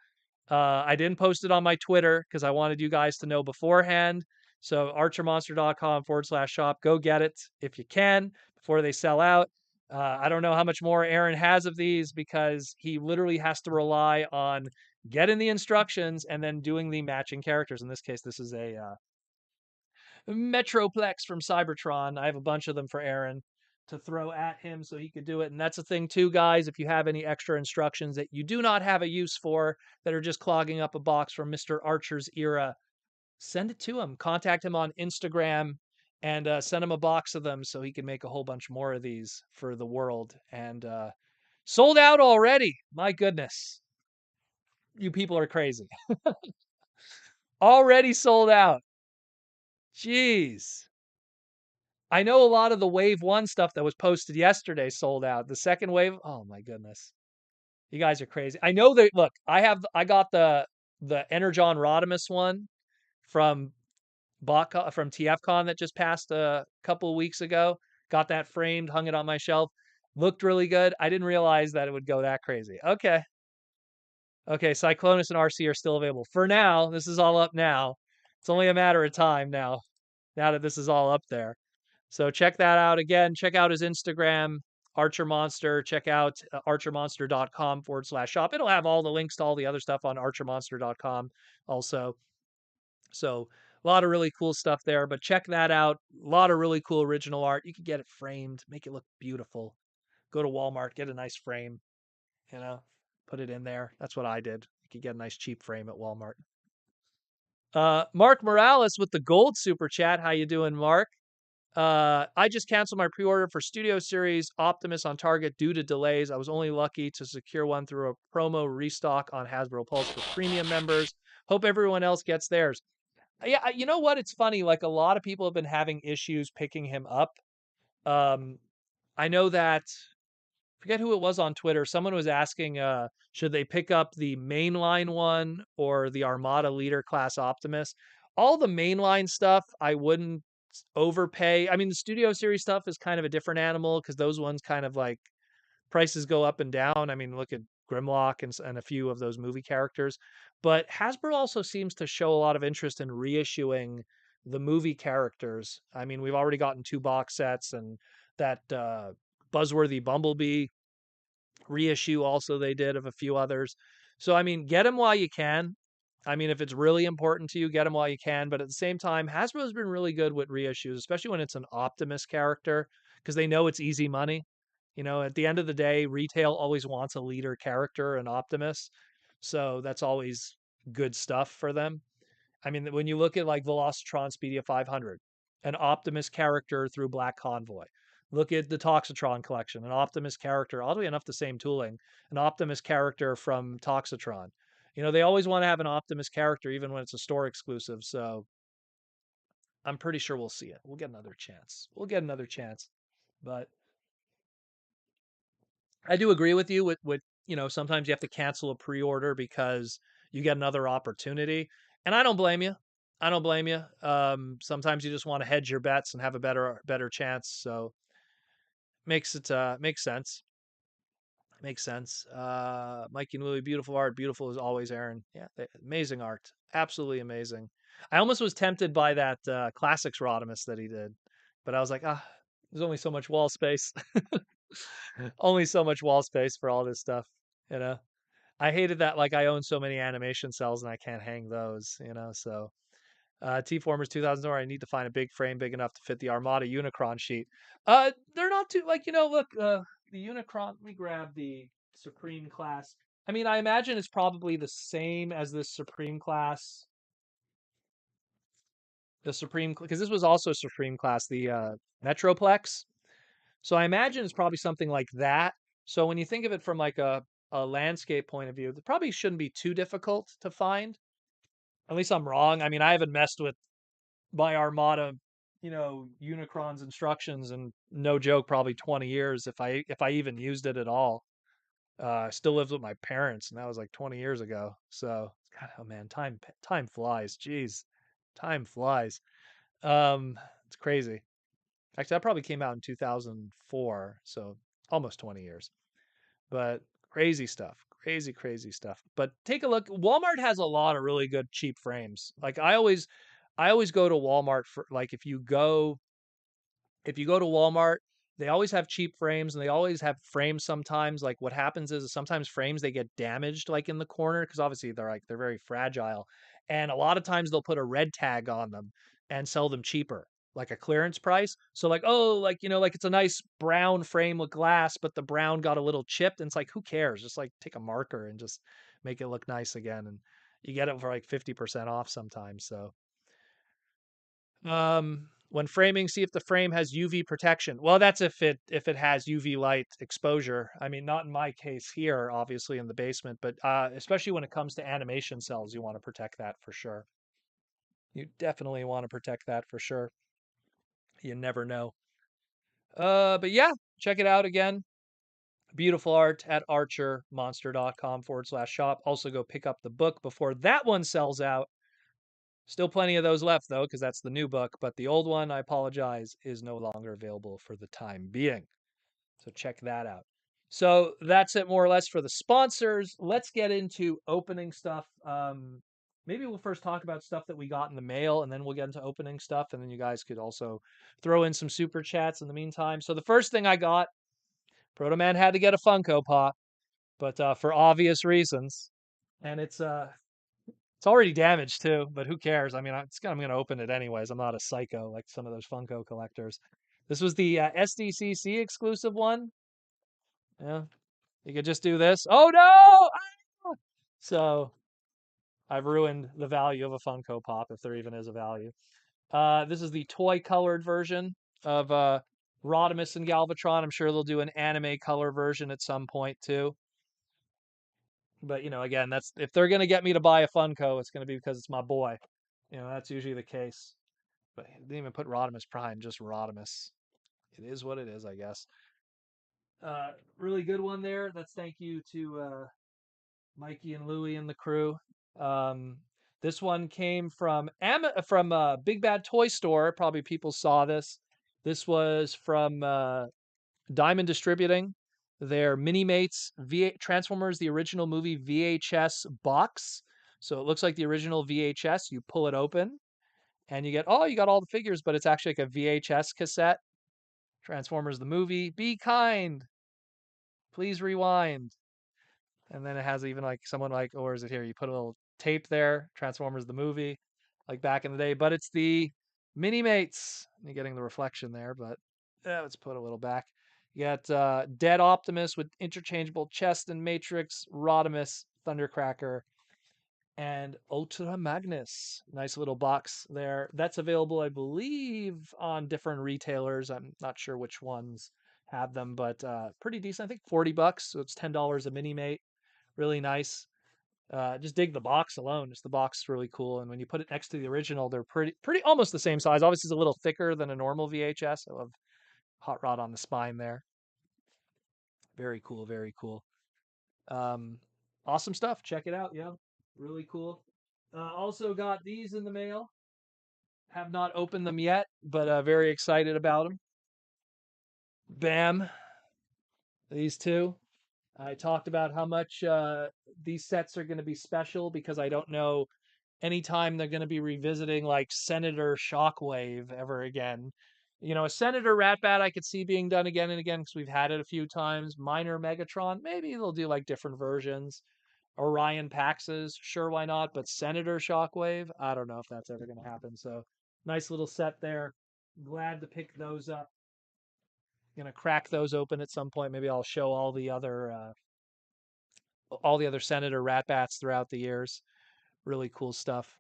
I didn't post it on my Twitter because I wanted you guys to know beforehand. So archermonster.com/shop. Go get it if you can before they sell out. I don't know how much more Aaron has of these because he literally has to rely on getting the instructions and then doing the matching characters. In this case, this is a Metroplex from Cybertron. I have a bunch of them for Aaron to throw at him so he could do it. And that's the thing too, guys. If you have any extra instructions that you do not have a use for that are just clogging up a box from Mr. Archer's era, send it to him. Contact him on Instagram and send him a box of them so he can make a whole bunch more of these for the world. And sold out already. My goodness. You people are crazy. Already sold out. Jeez. I know a lot of the wave 1 stuff that was posted yesterday sold out. The second wave, oh my goodness. You guys are crazy. I know that, look, I got the Energon Rodimus one from from TFCon that just passed a couple of weeks ago. Got that framed, hung it on my shelf. Looked really good. I didn't realize that it would go that crazy. Okay. Okay, Cyclonus and RC are still available. For now, this is all up now. It's only a matter of time now that this is all up there. So check that out again. Check out his Instagram, Archer Monster. Check out archermonster.com/shop. It'll have all the links to all the other stuff on archermonster.com also. So a lot of really cool stuff there, but check that out. A lot of really cool original art. You can get it framed, make it look beautiful. Go to Walmart, get a nice frame, you know, put it in there. That's what I did. You could get a nice cheap frame at Walmart. Mark Morales with the gold super chat. How you doing, Mark? I just canceled my pre-order for Studio Series Optimus on Target due to delays. I was only lucky to secure one through a promo restock on Hasbro Pulse for premium members. Hope everyone else gets theirs. Yeah, you know what? It's funny. Like a lot of people have been having issues picking him up. Um, I know that forget who it was on Twitter. Someone was asking, should they pick up the mainline one or the Armada Leader Class Optimus? All the mainline stuff, I wouldn't overpay. I mean, the Studio Series stuff is kind of a different animal because those ones kind of like prices go up and down. I mean, look at Grimlock and a few of those movie characters. But Hasbro also seems to show a lot of interest in reissuing the movie characters. I mean, we've already gotten 2 box sets and that Buzzworthy Bumblebee reissue also they did of a few others. So I mean, get them while you can. I mean, if it's really important to you, get them while you can. But at the same time, Hasbro's been really good with reissues, especially when it's an Optimus character, because they know it's easy money. You know, at the end of the day, retail always wants a leader character, an Optimus. So that's always good stuff for them. I mean, when you look at like Velocitron Speedia 500, an Optimus character through Black Convoy. Look at the Toxitron collection, an Optimus character, oddly enough, the same tooling, an Optimus character from Toxitron. You know, they always want to have an Optimus character, even when it's a store exclusive. So I'm pretty sure we'll see it. We'll get another chance. We'll get another chance. But I do agree with you with sometimes you have to cancel a pre-order because you get another opportunity, and I don't blame you. I don't blame you. Sometimes you just want to hedge your bets and have a better chance. So makes sense. Makes sense. Mikey and Louie, beautiful art. Beautiful as always, Aaron. Yeah, amazing art. Absolutely amazing. I almost was tempted by that classics Rodimus that he did, but I was like, there's only so much wall space. Only so much wall space for all this stuff, you know. I hated that like I own so many animation cells and I can't hang those. So T-Formers 2000 I need to find a big frame big enough to fit the Armada Unicron sheet. They're not too like look, the Unicron, let me grab the Supreme class. I mean, I imagine it's probably the same as this Supreme class. The Supreme because this was also Supreme class, the Metroplex. So I imagine it's probably something like that. So when you think of it from like a landscape point of view, it probably shouldn't be too difficult to find. At least I'm wrong. I mean, I haven't messed with my Armada, Unicron's instructions and no joke, probably 20 years if I even used it at all. I still lives with my parents, and that was like 20 years ago. So, God, oh man, time flies. Jeez, time flies. Um, it's crazy. Actually, that probably came out in 2004, so almost 20 years. But crazy stuff. Crazy, crazy stuff. But take a look. Walmart has a lot of really good cheap frames. Like I always go to Walmart for like if you go to Walmart, they always have cheap frames and they always have frames sometimes. Like what happens is sometimes frames they get damaged like in the corner because obviously they're very fragile. And a lot of times they'll put a red tag on them and sell them cheaper, like a clearance price. So like, oh, like it's a nice brown frame with glass, but the brown got a little chipped. And it's like, who cares? Just like take a marker and just make it look nice again. And you get it for like 50% off sometimes. So when framing, see if the frame has UV protection. Well, that's if it has UV light exposure. I mean, not in my case here, obviously in the basement, but especially when it comes to animation cells, you want to protect that for sure. You definitely want to protect that for sure. You never know. But yeah, check it out again. Beautiful art at archermonster.com/shop. Also go pick up the book before that one sells out. Still plenty of those left, though, because that's the new book. But the old one, I apologize, is no longer available for the time being. So check that out. So that's it more or less for the sponsors. Let's get into opening stuff. Maybe we'll first talk about stuff that we got in the mail, and then we'll get into opening stuff. And then you guys could also throw in some super chats in the meantime. So the first thing I got, Proto Man had to get a Funko Pop, but for obvious reasons. And it's already damaged too, but who cares? I mean, I'm going to open it anyways. I'm not a psycho like some of those Funko collectors. This was the SDCC exclusive one. Yeah, you could just do this. Oh no! Ah! So I've ruined the value of a Funko Pop if there even is a value. This is the toy colored version of Rodimus and Galvatron. I'm sure they'll do an anime color version at some point too. But again, that's if they're gonna get me to buy a Funko, it's gonna be because it's my boy. That's usually the case. But he didn't even put Rodimus Prime, just Rodimus. It is what it is, I guess. Really good one there. That's thank you to Mikey and Louie and the crew. Um, this one came from Big Bad Toy Store. Probably people saw this. This was from Diamond Distributing. Their Mini Mates Transformers the original movie VHS box. So it looks like the original VHS. You pull it open and you got all the figures, but it's actually like a VHS cassette. Transformers the movie. Be kind. Please rewind. And then it has even like someone like, or is it here? You put a little tape there. Transformers the movie, like back in the day. But it's the Mini Mates. You're getting the reflection there, but let's put a little back. You got Dead Optimus with interchangeable chest and Matrix, Rodimus, Thundercracker, and Ultra Magnus. Nice little box there. That's available, I believe, on different retailers. I'm not sure which ones have them, but pretty decent. I think $40, so it's $10 a mini mate. Really nice. Just dig the box alone. Just the box is really cool, and when you put it next to the original, they're pretty almost the same size. Obviously, it's a little thicker than a normal VHS. I love Hot Rod on the spine there. Very cool. Very cool. Um, awesome stuff. Check it out. Yeah, really cool. Also got these in the mail. Have not opened them yet, but very excited about them. Bam, these two. I talked about how much these sets are going to be special because I don't know anytime they're going to be revisiting like Senator Shockwave ever again. You know, a Senator Ratbat I could see being done again and again because we've had it a few times. Minor Megatron, maybe they'll do like different versions. Orion Paxes, sure, why not? But Senator Shockwave, I don't know if that's ever going to happen. So nice little set there. Glad to pick those up. Gonna crack those open at some point. Maybe I'll show all the other Senator Ratbats throughout the years. Really cool stuff.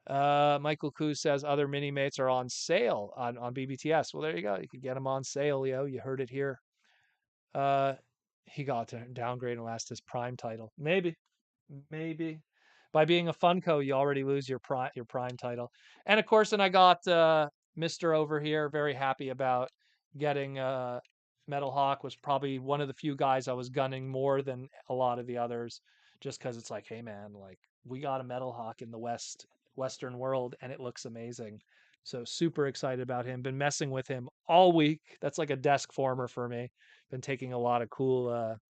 Michael Koo says other mini mates are on sale on BBTS. Well, there you go. You can get them on sale, yo. You heard it here. Uh, he got to downgrade and last his prime title. Maybe. By being a Funko, you already lose your prime title. And of course, then I got Mister over here. Very happy about getting Metal Hawk. Was probably one of the few guys I was gunning more than a lot of the others, just because it's like, hey man, like we got a Metal Hawk in the Western world, and it looks amazing. So super excited about him. Been messing with him all week. That's like a desk former for me. Been taking a lot of cool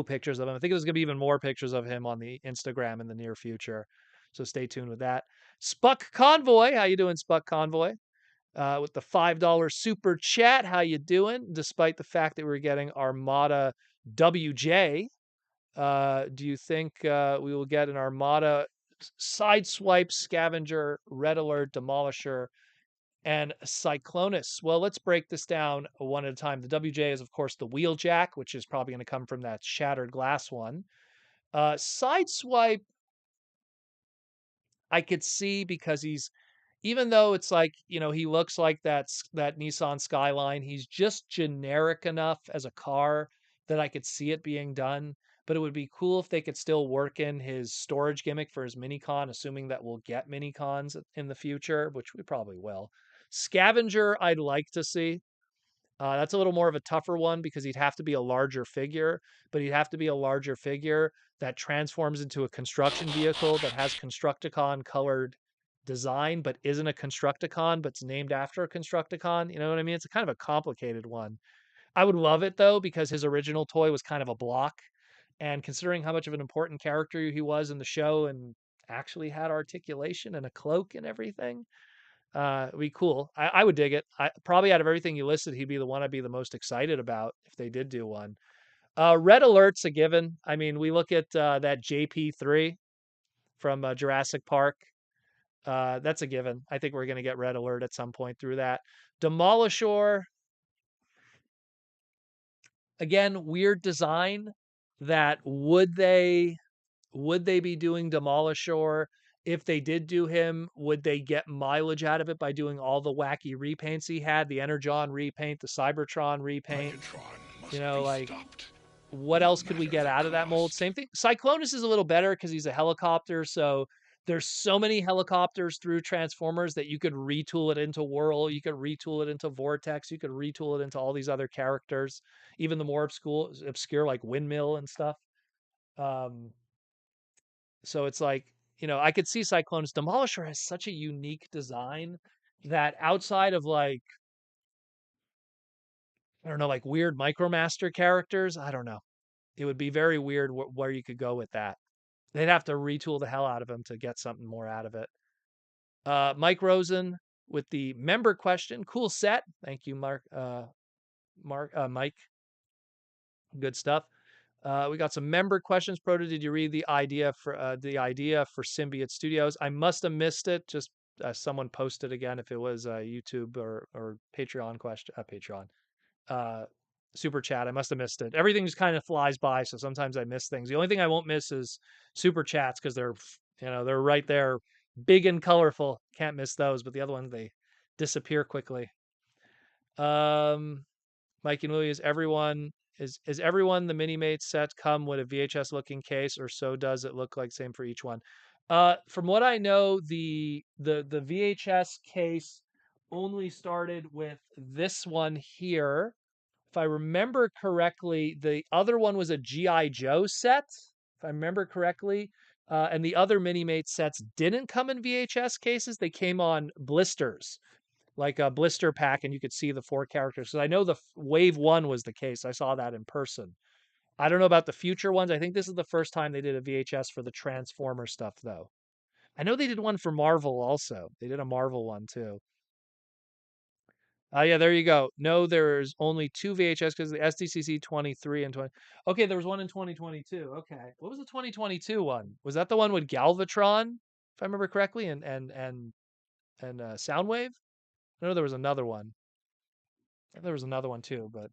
pictures of him. I think there's going to be even more pictures of him on the Instagram in the near future. So stay tuned with that. Spuck Convoy, how you doing, Spuck Convoy? With the $5 super chat, how you doing? Despite the fact that we're getting Armada WJ, do you think we will get an Armada Sideswipe Scavenger, Red Alert, Demolisher, and Cyclonus? Well, let's break this down one at a time. The WJ is, of course, the Wheeljack, which is probably going to come from that Shattered Glass one. Sideswipe, I could see because he's, even though it's like, you know, he looks like that Nissan Skyline, he's just generic enough as a car that I could see it being done. But it would be cool if they could still work in his storage gimmick for his minicon, assuming that we'll get minicons in the future, which we probably will. Scavenger, I'd like to see. That's a little more of a tougher one because he'd have to be a larger figure, but he'd have to be a larger figure that transforms into a construction vehicle that has Constructicon colored design, but isn't a Constructicon, but's named after a Constructicon. You know what I mean? It's a kind of a complicated one. I would love it though, because his original toy was kind of a block. And considering how much of an important character he was in the show and actually had articulation and a cloak and everything, it'd be cool. I would dig it. Probably out of everything you listed, he'd be the one I'd be the most excited about if they did do one. Red Alert's a given. I mean, we look at that JP3 from Jurassic Park. That's a given. I think we're going to get Red Alert at some point through that. Demolishor, again, weird design. That would they be doing Demolishor? If they did do him, would they get mileage out of it by doing all the wacky repaints he had? The Energon repaint, the Cybertron repaint. You know, like what else could we get out of that mold? Same thing. Cyclonus is a little better because he's a helicopter. So there's so many helicopters through Transformers that you could retool it into Whirl, you could retool it into Vortex, you could retool it into all these other characters, even the more obscure like Windmill and stuff. Um, so it's like, you know, I could see Cyclone's Demolisher has such a unique design that outside of like, I don't know, like weird Micromaster characters, I don't know. It would be very weird where you could go with that. They'd have to retool the hell out of him to get something more out of it. Mike Rosen with the member question. Cool set. Thank you, Mike. Good stuff. We got some member questions. Proto, did you read the idea for Symbiote Studios? I must have missed it. Just someone posted again if it was YouTube or Patreon question. Patreon. Uh, Super chat. I must have missed it. Everything just kind of flies by, so sometimes I miss things. The only thing I won't miss is super chats because they're right there, big and colorful. Can't miss those. But the other ones they disappear quickly. Mike and Louie, is everyone the mini mate set come with a VHS looking case, or so does it look like? Same for each one. From what I know, the VHS case only started with this one here if I remember correctly, the other one was a GI Joe set. If I remember correctly, and the other Mini-Mate sets didn't come in VHS cases. They came on blisters, like a blister pack, and you could see the 4 characters. So I know the Wave 1 was the case. I saw that in person. I don't know about the future ones. I think this is the first time they did a VHS for the Transformer stuff, though. I know they did one for Marvel also. They did a Marvel one too. Yeah, there you go. No, there's only 2 VHS because the SDCC 23 and 20. Okay, there was one in 2022. Okay. What was the 2022 one? Was that the one with Galvatron, if I remember correctly, and Soundwave? I know there was another one. There was another one too, but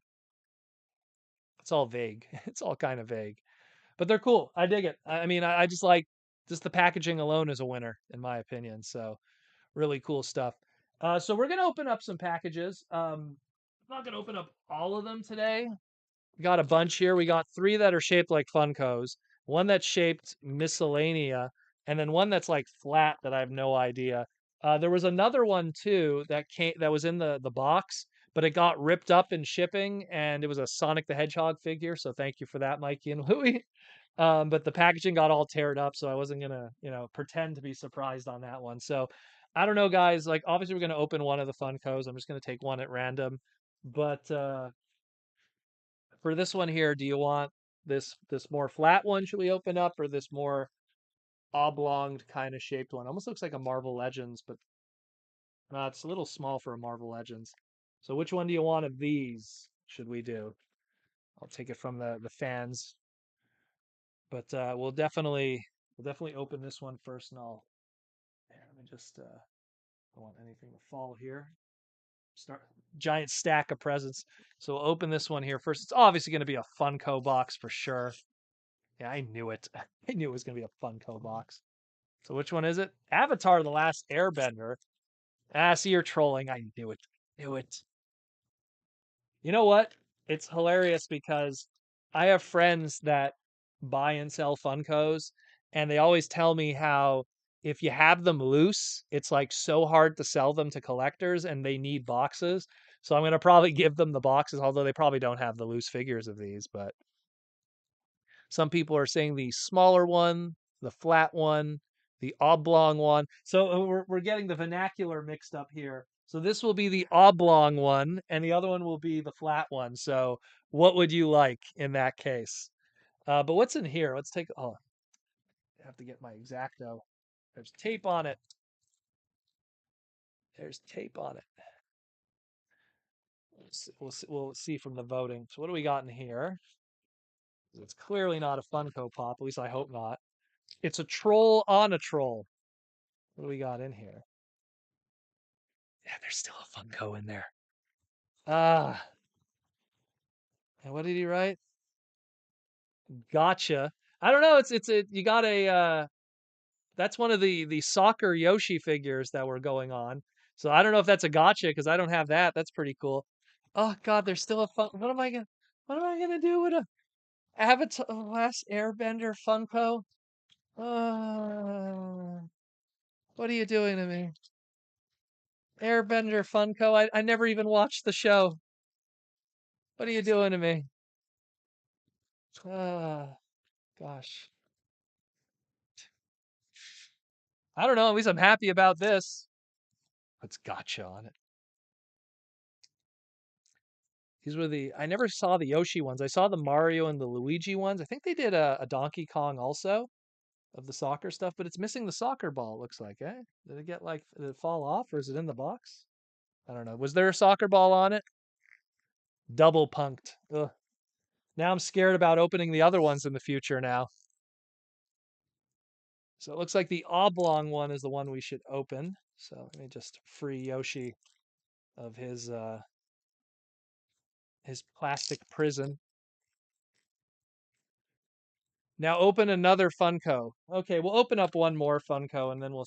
it's all vague. It's all kind of vague. But they're cool. I dig it. I mean, I just like just the packaging alone is a winner, in my opinion. So really cool stuff. So we're gonna open up some packages. I'm not gonna open up all of them today. We got a bunch here. We got 3 that are shaped like Funkos, one that's shaped miscellanea, and then one that's like flat that I have no idea. There was another one too that was in the box, but it got ripped up in shipping, and it was a Sonic the Hedgehog figure. So thank you for that, Mikey and Louie. But the packaging got all teared up, so I wasn't gonna, pretend to be surprised on that one. So I don't know, guys. Like, obviously, we're gonna open one of the Funkos. I'm just gonna take one at random. But for this one here, do you want this more flat one? Should we open up, or this more oblong kind of shaped one? Almost looks like a Marvel Legends, but it's a little small for a Marvel Legends. So which one do you want of these? Should we do? I'll take it from the fans. But we'll definitely open this one first, and let me just don't want anything to fall here. Start giant stack of presents. So we'll open this one here first. It's obviously going to be a Funko box for sure. Yeah, I knew it. I knew it was going to be a Funko box. So which one is it? Avatar: The Last Airbender. See, you're trolling. I knew it. Knew it. You know what? It's hilarious because I have friends that buy and sell Funkos, and they always tell me how if you have them loose, it's like so hard to sell them to collectors and they need boxes. So I'm going to probably give them the boxes, although they probably don't have the loose figures of these, but some people are saying the smaller one, the flat one, the oblong one. So we're getting the vernacular mixed up here. So this will be the oblong one, and the other one will be the flat one. So what would you like in that case? But what's in here? Let's take. Oh, I have to get my Exacto. There's tape on it. There's tape on it. We'll see from the voting. So what do we got in here? It's clearly not a Funko Pop. At least I hope not. It's a troll on a troll. What do we got in here? Yeah, there's still a Funko in there. Ah. And what did he write? Gotcha. I don't know. You got a that's one of the soccer Yoshi figures that were going on. So I don't know if that's a gotcha because I don't have that. That's pretty cool. Oh God, there's still a fun. What am I gonna do with a Avatar Last Airbender Funko? Uh, what are you doing to me? Airbender Funko. I never even watched the show. What are you doing to me? Ah, gosh. I don't know. At least I'm happy about this. What's gotcha on it? I never saw the Yoshi ones. I saw the Mario and the Luigi ones. I think they did a Donkey Kong also of the soccer stuff, but it's missing the soccer ball, it looks like, eh? Did it fall off, or is it in the box? I don't know. Was there a soccer ball on it? Double punked. Ugh. Now I'm scared about opening the other ones in the future now. So it looks like the oblong one is the one we should open. So let me just free Yoshi of his plastic prison. Now open another Funko. Okay, we'll open up one more Funko and then we'll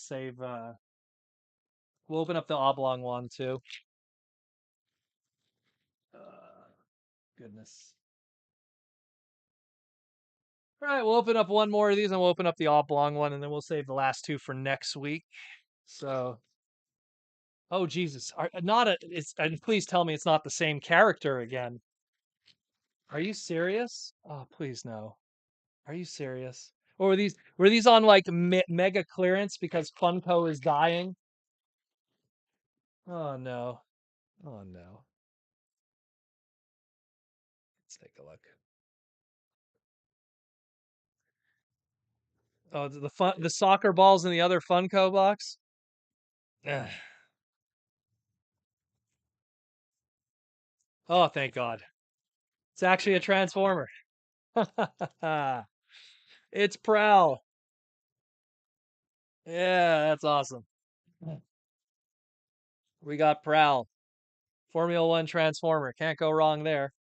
open up the oblong one too. Goodness. All right, we'll open up one more of these and we'll open up the oblong one and then we'll save the last 2 for next week. So, oh Jesus, not a. It's and please tell me it's not the same character again. Are you serious? Oh, please no. Are you serious? Or were these on like mega clearance because Funko is dying? Oh no. Oh no. Let's take a look. Oh, the soccer balls in the other Funko box. Ugh. Oh, thank God. It's actually a Transformer. It's Prowl. Yeah, that's awesome. We got Prowl. Formula One Transformer. Can't go wrong there.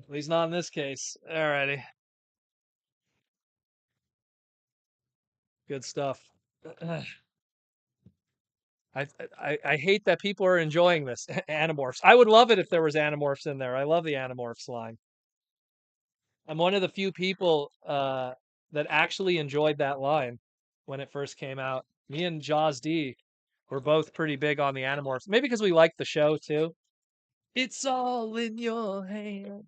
At least not in this case. Alrighty. Good stuff. I hate that people are enjoying this. Animorphs. I would love it if there was Animorphs in there. I love the Animorphs line. I'm one of the few people that actually enjoyed that line when it first came out. Me and Jaws D were both pretty big on the Animorphs. Maybe because we liked the show too. It's all in your hand.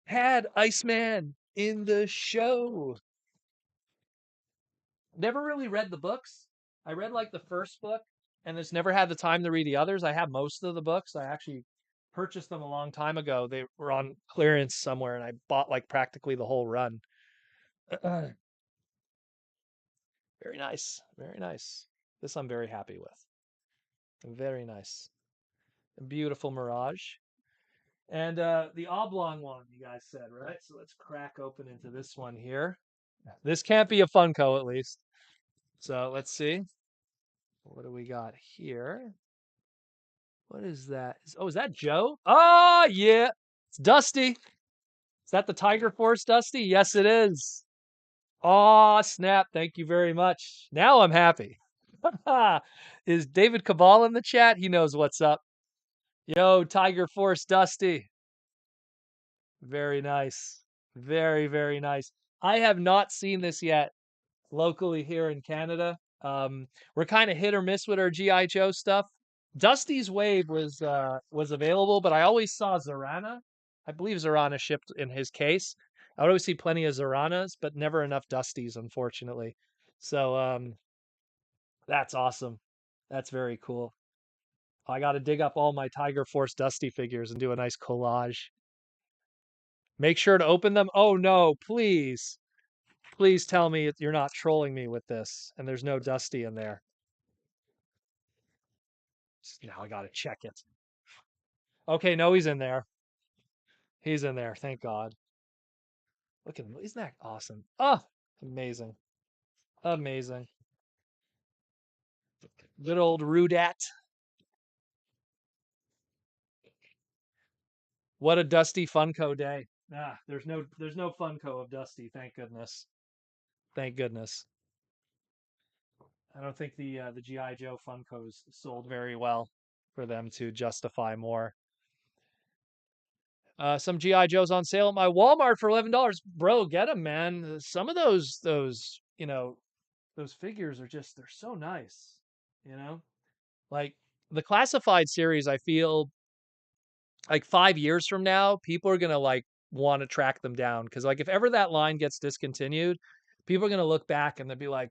Had Iceman in the show. Never really read the books. I read like the first book and just never had the time to read the others. I have most of the books. I actually purchased them a long time ago. They were on clearance somewhere and I bought like practically the whole run. Very nice. Very nice. This I'm very happy with. Very nice. A beautiful Mirage. And the oblong one, you guys said, right? So let's crack open into this one here. This can't be a Funko at least. So let's see. What do we got here? What is that? Oh, is that Joe? Oh, yeah. It's Dusty. Is that the Tiger Force Dusty? Yes, it is. Oh, snap. Thank you very much. Now I'm happy. Is David Cabal in the chat? He knows what's up. Yo, Tiger Force Dusty. Very nice. Very, very nice. I have not seen this yet locally here in Canada. We're kind of hit or miss with our GI Joe stuff. Dusty's Wave was available, but I always saw Zorana. I believe Zorana shipped in his case. I would always see plenty of Zoranas, but never enough Dusties, unfortunately. So that's awesome. That's very cool. I got to dig up all my Tiger Force Dusty figures and do a nice collage. Make sure to open them. Oh no, please. Please tell me you're not trolling me with this and there's no Dusty in there. Now I got to check it. Okay, no, he's in there. He's in there. Thank God. Look at him. Isn't that awesome? Oh, amazing. Amazing. Good old Rudat. What a Dusty Funko day. There's no Funko of Dusty, thank goodness. Thank goodness. I don't think the GI Joe Funkos sold very well for them to justify more. Some GI Joes on sale at my Walmart for $11. Bro, get them, man. Some of those figures are they're so nice. You know, like the classified series. I feel like 5 years from now, people are gonna like want to track them down because like if ever that line gets discontinued, people are gonna look back and they'll be like,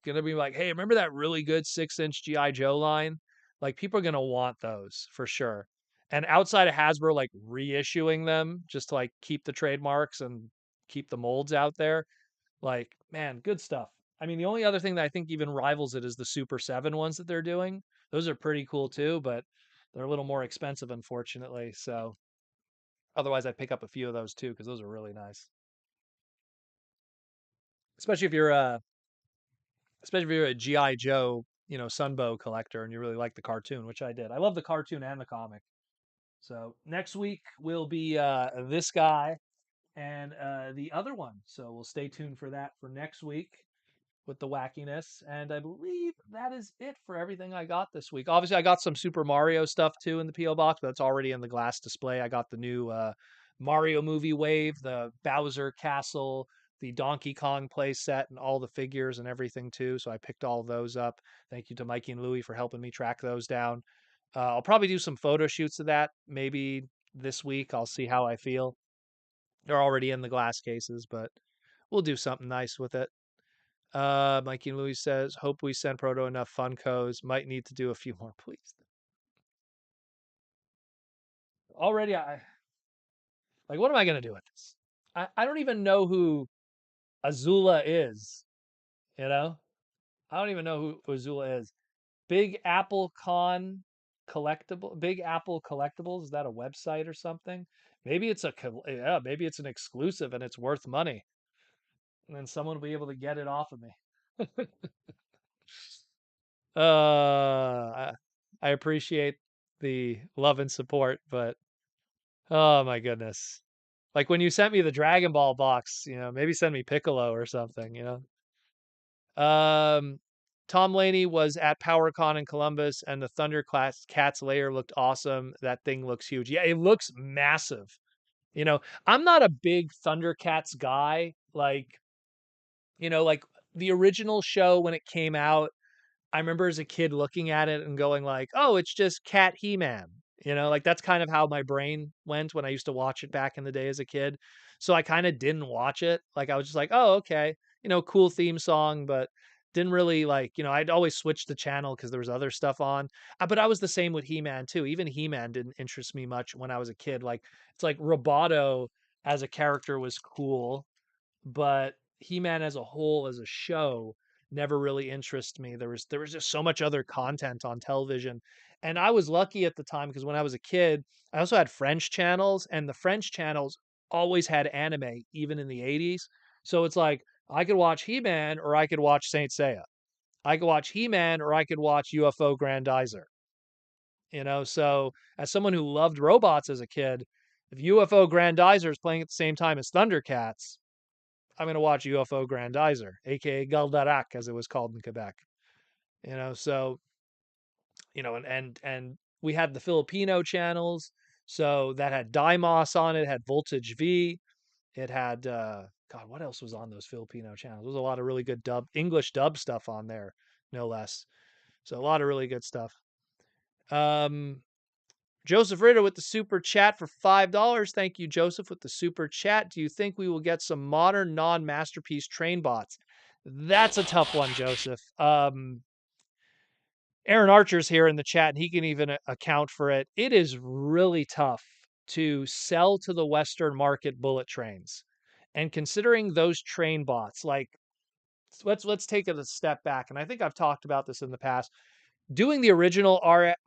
hey, remember that really good 6-inch GI Joe line? Like people are gonna want those for sure. And outside of Hasbro like reissuing them just to like keep the trademarks and keep the molds out there, like man, good stuff. I mean, the only other thing that I think even rivals it is the Super 7 ones that they're doing. Those are pretty cool too, but they're a little more expensive, unfortunately. So otherwise, I'd pick up a few of those too because those are really nice. Especially if you're a GI Joe, Sunbow collector and you really like the cartoon, which I did. I love the cartoon and the comic. So next week will be this guy and the other one. So we'll stay tuned for that for next week with the wackiness. And I believe that is it for everything I got this week. Obviously, I got some Super Mario stuff too in the P.O. box, but that's already in the glass display. I got the new Mario movie wave, the Bowser Castle, the Donkey Kong play set, and all the figures and everything too. So I picked all of those up. Thank you to Mikey and Louie for helping me track those down. I'll probably do some photo shoots of that maybe this week. I'll see how I feel. They're already in the glass cases, but we'll do something nice with it. Mikey Louis says, hope we send Proto enough Funkos. Might need to do a few more, please. Already, what am I gonna do with this? I don't even know who Azula is. You know, I don't even know who Azula is. Big Apple Con collectible. Big Apple Collectibles. Is that a website or something? Maybe it's yeah. Maybe it's an exclusive and it's worth money, and then someone will be able to get it off of me. I appreciate the love and support, but oh my goodness. Like when you sent me the Dragon Ball box, maybe send me Piccolo or something. Um, Tom Laney was at PowerCon in Columbus, and the Thundercats Cats layer looked awesome. That thing looks huge. Yeah, it looks massive. I'm not a big Thundercats guy. Like the original show when it came out, I remember as a kid looking at it and going like, "Oh, it's just Cat He-Man." Like that's kind of how my brain went when I used to watch it back in the day as a kid. So I kind of didn't watch it. Like I was just like, "Oh, okay. Cool theme song, but didn't really I'd always switch the channel because there was other stuff on. But I was the same with He-Man too. Even He-Man didn't interest me much when I was a kid. Like it's like Roboto as a character was cool, but He-Man as a whole, as a show, never really interested me. There was just so much other content on television. And I was lucky at the time because when I was a kid, I also had French channels, and the French channels always had anime, even in the 80s. So it's like I could watch He-Man or I could watch Saint Seiya. I could watch He-Man or I could watch UFO Grandizer. So as someone who loved robots as a kid, if UFO Grandizer is playing at the same time as Thundercats, I'm going to watch UFO Grandizer, aka Galdarak, as it was called in Quebec. So and we had the Filipino channels, so that had Dimos on it, had Voltage V, it had God, what else was on those Filipino channels? There was a lot of really good English dub stuff on there, no less. So a lot of really good stuff. Joseph Ritter with the super chat for $5. Thank you, Joseph, with the super chat. Do you think we will get some modern non-masterpiece train bots? That's a tough one, Joseph. Aaron Archer's here in the chat, and he can even account for it. It is really tough to sell to the Western market bullet trains. And considering those train bots, like let's take it a step back. And I think I've talked about this in the past doing the original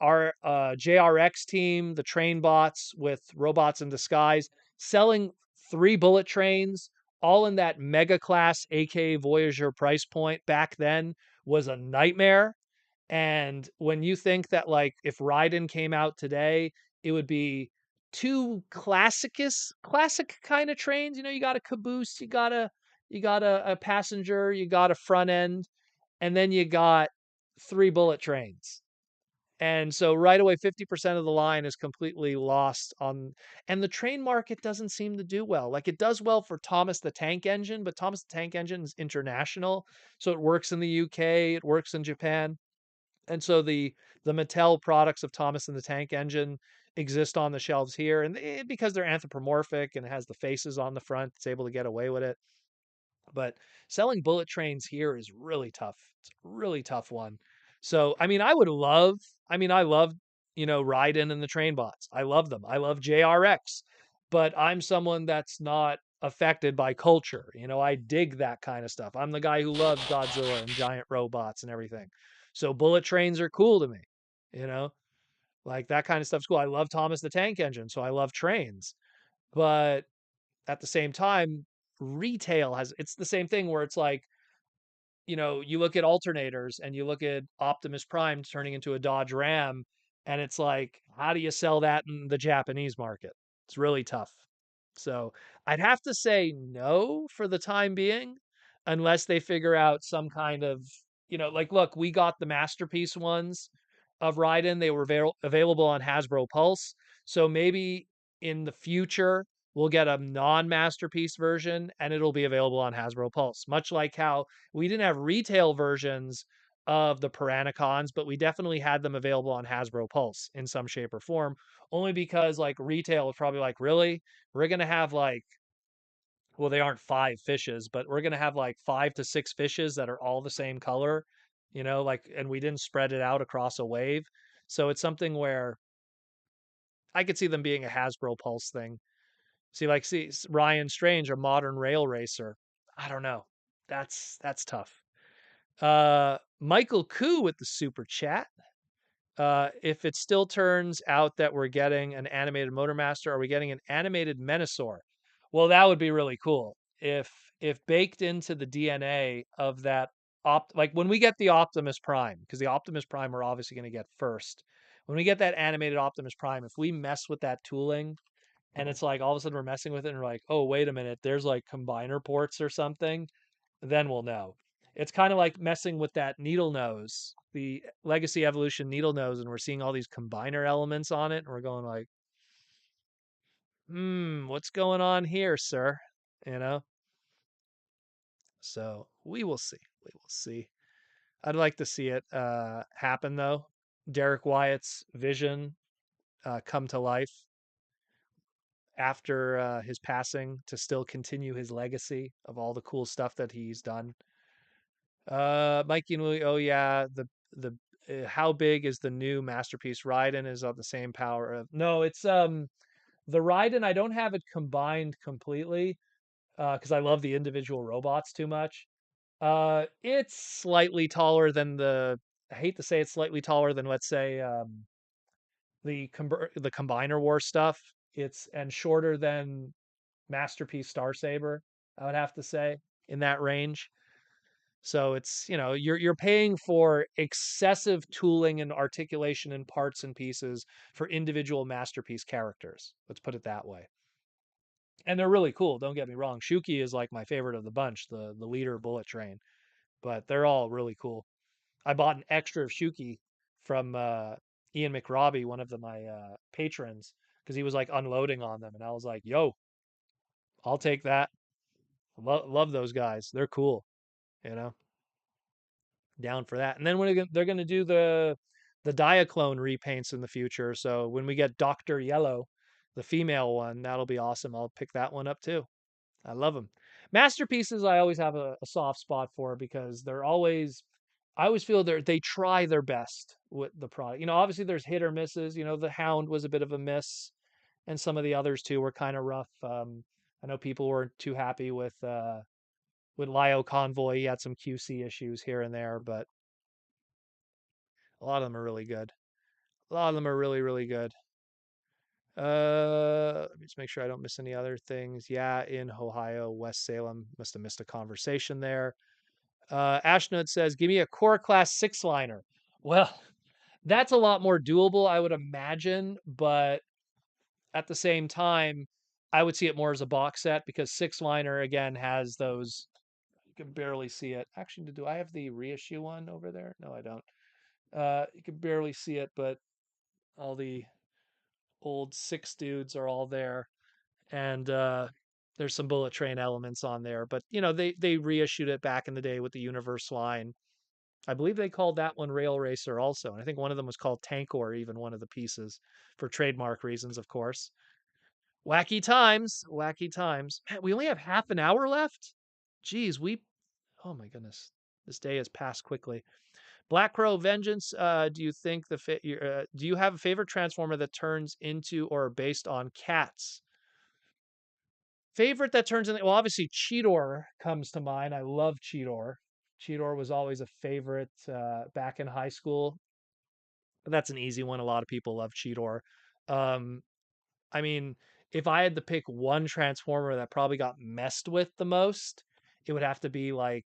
JRX team, the train bots with robots in disguise, selling 3 bullet trains, all in that mega class AK Voyager price point back then was a nightmare. And when you think that like if Raiden came out today, it would be 2 classic kind of trains. You got a caboose, you got a passenger, you got a front end, and then you got 3 bullet trains. And so right away, 50% of the line is completely lost on, and the train market doesn't seem to do well. Like it does well for Thomas the Tank Engine, but Thomas the Tank Engine is international. So it works in the UK, it works in Japan. And so the Mattel products of Thomas and the Tank Engine exist on the shelves here. And because they're anthropomorphic and it has the faces on the front, it's able to get away with it. But selling bullet trains here is really tough. It's a really tough one. So, I love, Raiden and the train bots. I love them. I love JRX, but I'm someone that's not affected by culture. I dig that kind of stuff. I'm the guy who loves Godzilla and giant robots and everything. So bullet trains are cool to me, you know, like that kind of stuff's cool. I love Thomas the Tank Engine, so I love trains. But at the same time, retail it's the same thing where it's like, you look at alternators and you look at Optimus Prime turning into a Dodge Ram, and it's like, how do you sell that in the Japanese market? It's really tough. So I'd have to say no for the time being, unless they figure out some kind of, like, look, we got the masterpiece ones of Raiden. They were available on Hasbro Pulse. So maybe in the future, we'll get a non-masterpiece version and it'll be available on Hasbro Pulse. Much like how we didn't have retail versions of the Piranacons, but we definitely had them available on Hasbro Pulse in some shape or form, only because like retail was probably like, really? We're gonna have like, well, they aren't five fishes, but we're gonna have like 5 to 6 fishes that are all the same color, like, and we didn't spread it out across a wave. So it's something where I could see them being a Hasbro Pulse thing. See Ryan Strange, a modern rail racer. I don't know. That's tough. Michael Koo with the super chat. If it still turns out that we're getting an animated Motormaster, are we getting an animated Menasor? Well, that would be really cool. If baked into the DNA of that like when we get the Optimus Prime, because the Optimus Prime we're obviously going to get first. When we get that animated Optimus Prime, if we mess with that tooling and it's like all of a sudden we're messing with it and we're like, oh, wait a minute, there's like combiner ports or something, then we'll know. It's kind of like messing with that needle nose, the Legacy Evolution needle nose, and we're seeing all these combiner elements on it, and we're going like, what's going on here, sir? You know? So we will see. We will see. I'd like to see it happen though. Derek Wyatt's vision come to life after his passing to still continue his legacy of all the cool stuff that he's done. Mikey and Willie, oh yeah, the how big is the new masterpiece? Raiden is of the same power of no, it's the Raiden. I don't have it combined completely because I love the individual robots too much. It's slightly taller than the. I hate to say it's slightly taller than let's say the Combiner War stuff. It's and shorter than Masterpiece Star Saber. I would have to say in that range. So it's, you're paying for excessive tooling and articulation and parts and pieces for individual masterpiece characters. Let's put it that way. And they're really cool, don't get me wrong. Shuki is like my favorite of the bunch, the leader bullet train, but they're all really cool. I bought an extra of Shuki from Ian McRobbie, one of my patrons, because he was like unloading on them and I was like, "Yo, I'll take that." Love those guys. They're cool, you know. Down for that. And then when they're going to do the Diaclone repaints in the future. So when we get Doctor Yellow, the female one, that'll be awesome. I'll pick that one up too. I love them. Masterpieces, I always have a soft spot for because they're always. I always feel they try their best with the product. Obviously there's hit or misses. The Hound was a bit of a miss, and some of the others too were kind of rough. I know people weren't too happy with Lio Convoy. He had some QC issues here and there, but a lot of them are really good. A lot of them are really, really good. Let me just make sure I don't miss any other things. Yeah, in Ohio, West Salem. Must have missed a conversation there. Ashnud says, give me a core class 6-liner. Well, that's a lot more doable, I would imagine, but at the same time, I would see it more as a box set because 6-liner again has those. You can barely see it. Actually, do I have the reissue one over there? No, I don't. You can barely see it, but all the old six dudes are all there, and there's some bullet train elements on there. But they reissued it back in the day with the Universe line. I believe they called that one Rail Racer also, and I think one of them was called Tankor, even one of the pieces, for trademark reasons, of course. Wacky times, wacky times. Man, we only have half an hour left. Geez, oh my goodness, this day has passed quickly. Black Crow Vengeance. Do you think do you have a favorite Transformer that turns into or based on cats? Favorite that turns into, well, obviously Cheetor comes to mind. I love Cheetor. Cheetor was always a favorite back in high school. But that's an easy one. A lot of people love Cheetor. Um, I mean, if I had to pick one Transformer that probably got messed with the most, it would have to be like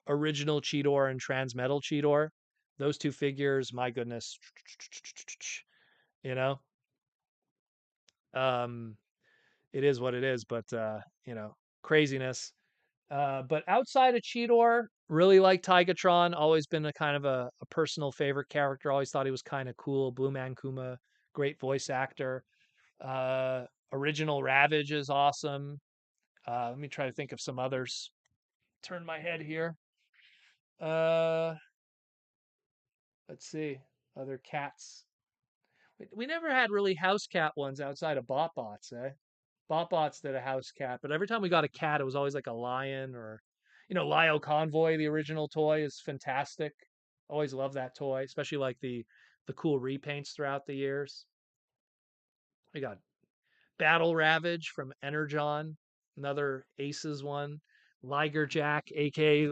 original Cheetor and Transmetal Cheetor. Those two figures, my goodness. You know, um, it is what it is, but craziness. But outside of Cheetor, really like Tigatron. Always been a kind of a personal favorite character. Always thought he was kind of cool. Blue Man Kuma, great voice actor. Original Ravage is awesome. Let me try to think of some others. Turn my head here. Uh, Let's see. Other cats. We never had really house cat ones outside of BotBots, eh? BotBots did a house cat, but every time we got a cat, it was always like a lion or, Lio Convoy, the original toy, is fantastic. Always love that toy, especially like the cool repaints throughout the years. We got Battle Ravage from Energon, another Aces one. Liger Jack, aka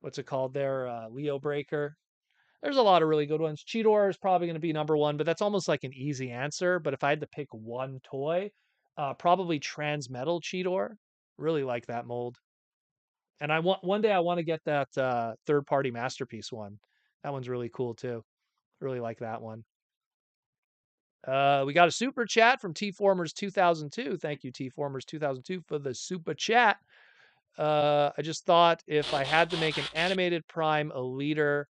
what's it called there? Leo Breaker. There's a lot of really good ones. Cheetor is probably going to be number one, but that's almost like an easy answer. But if I had to pick one toy, probably Transmetal Cheetor. Really like that mold. And I want one day I want to get that third party masterpiece one. That one's really cool too. Really like that one. We got a super chat from T-Formers 2002. Thank you, T-Formers 2002, for the super chat. I just thought if I had to make an animated Prime a leader,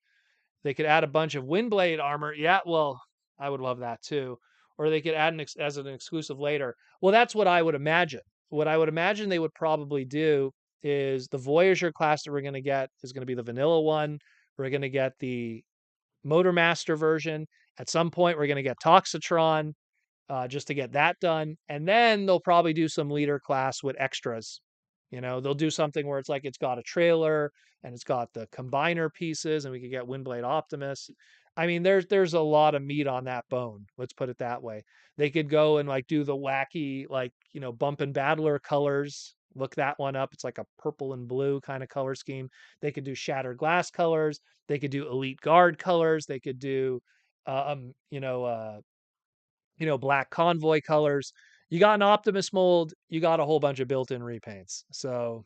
they could add a bunch of Windblade armor. Yeah, well, I would love that too. Or they could add as an exclusive later. Well, that's what I would imagine. What I would imagine they would probably do is the Voyager class that we're going to get is going to be the vanilla one. We're going to get the Motormaster version. At some point, we're going to get Toxitron just to get that done. And then they'll probably do some leader class with extras. They'll do something where it's like it's got a trailer and it's got the combiner pieces, and we could get Windblade Optimus. I mean, there's a lot of meat on that bone. Let's put it that way. They could go and like do the wacky, like, bump and battler colors. Look that one up. It's like a purple and blue kind of color scheme. They could do shattered glass colors. They could do elite guard colors. They could do, um, you know, uh, black convoy colors. You got an Optimus mold, you got a whole bunch of built-in repaints. So,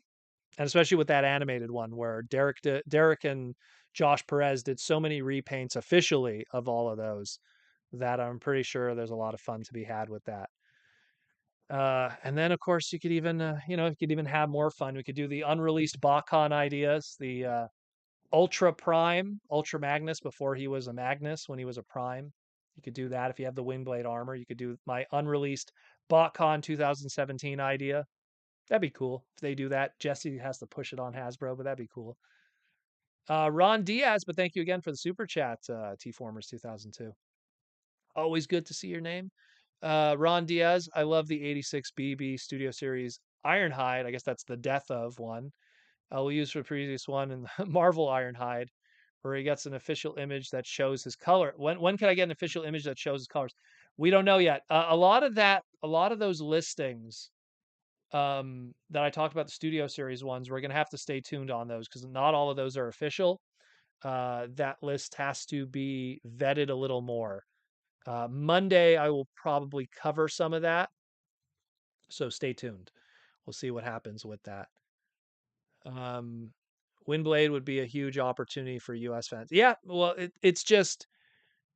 and especially with that animated one where Derek and Josh Perez did so many repaints officially of all of those that I'm pretty sure there's a lot of fun to be had with that. And then of course you could even, you could even have more fun. We could do the unreleased BotCon ideas, the Ultra Prime, Ultra Magnus before he was a Magnus when he was a Prime. You could do that if you have the Windblade armor. You could do my unreleased BotCon 2017 idea. That'd be cool if they do that. Jesse has to push it on Hasbro, but that'd be cool. Ron Diaz, but thank you again for the super chat, T-Formers 2002. Always good to see your name. Ron Diaz, I love the 86 BB Studio Series Ironhide. I guess that's the death of one. We'll use for the previous one and Marvel Ironhide, where he gets an official image that shows his color. When can I get an official image that shows his colors? We don't know yet. A lot of those listings that I talked about, the Studio Series ones, we're gonna have to stay tuned on those because not all of those are official. That list has to be vetted a little more. Monday, I will probably cover some of that, so stay tuned. We'll see what happens with that. Um, Windblade would be a huge opportunity for US fans. Yeah, well, it's just,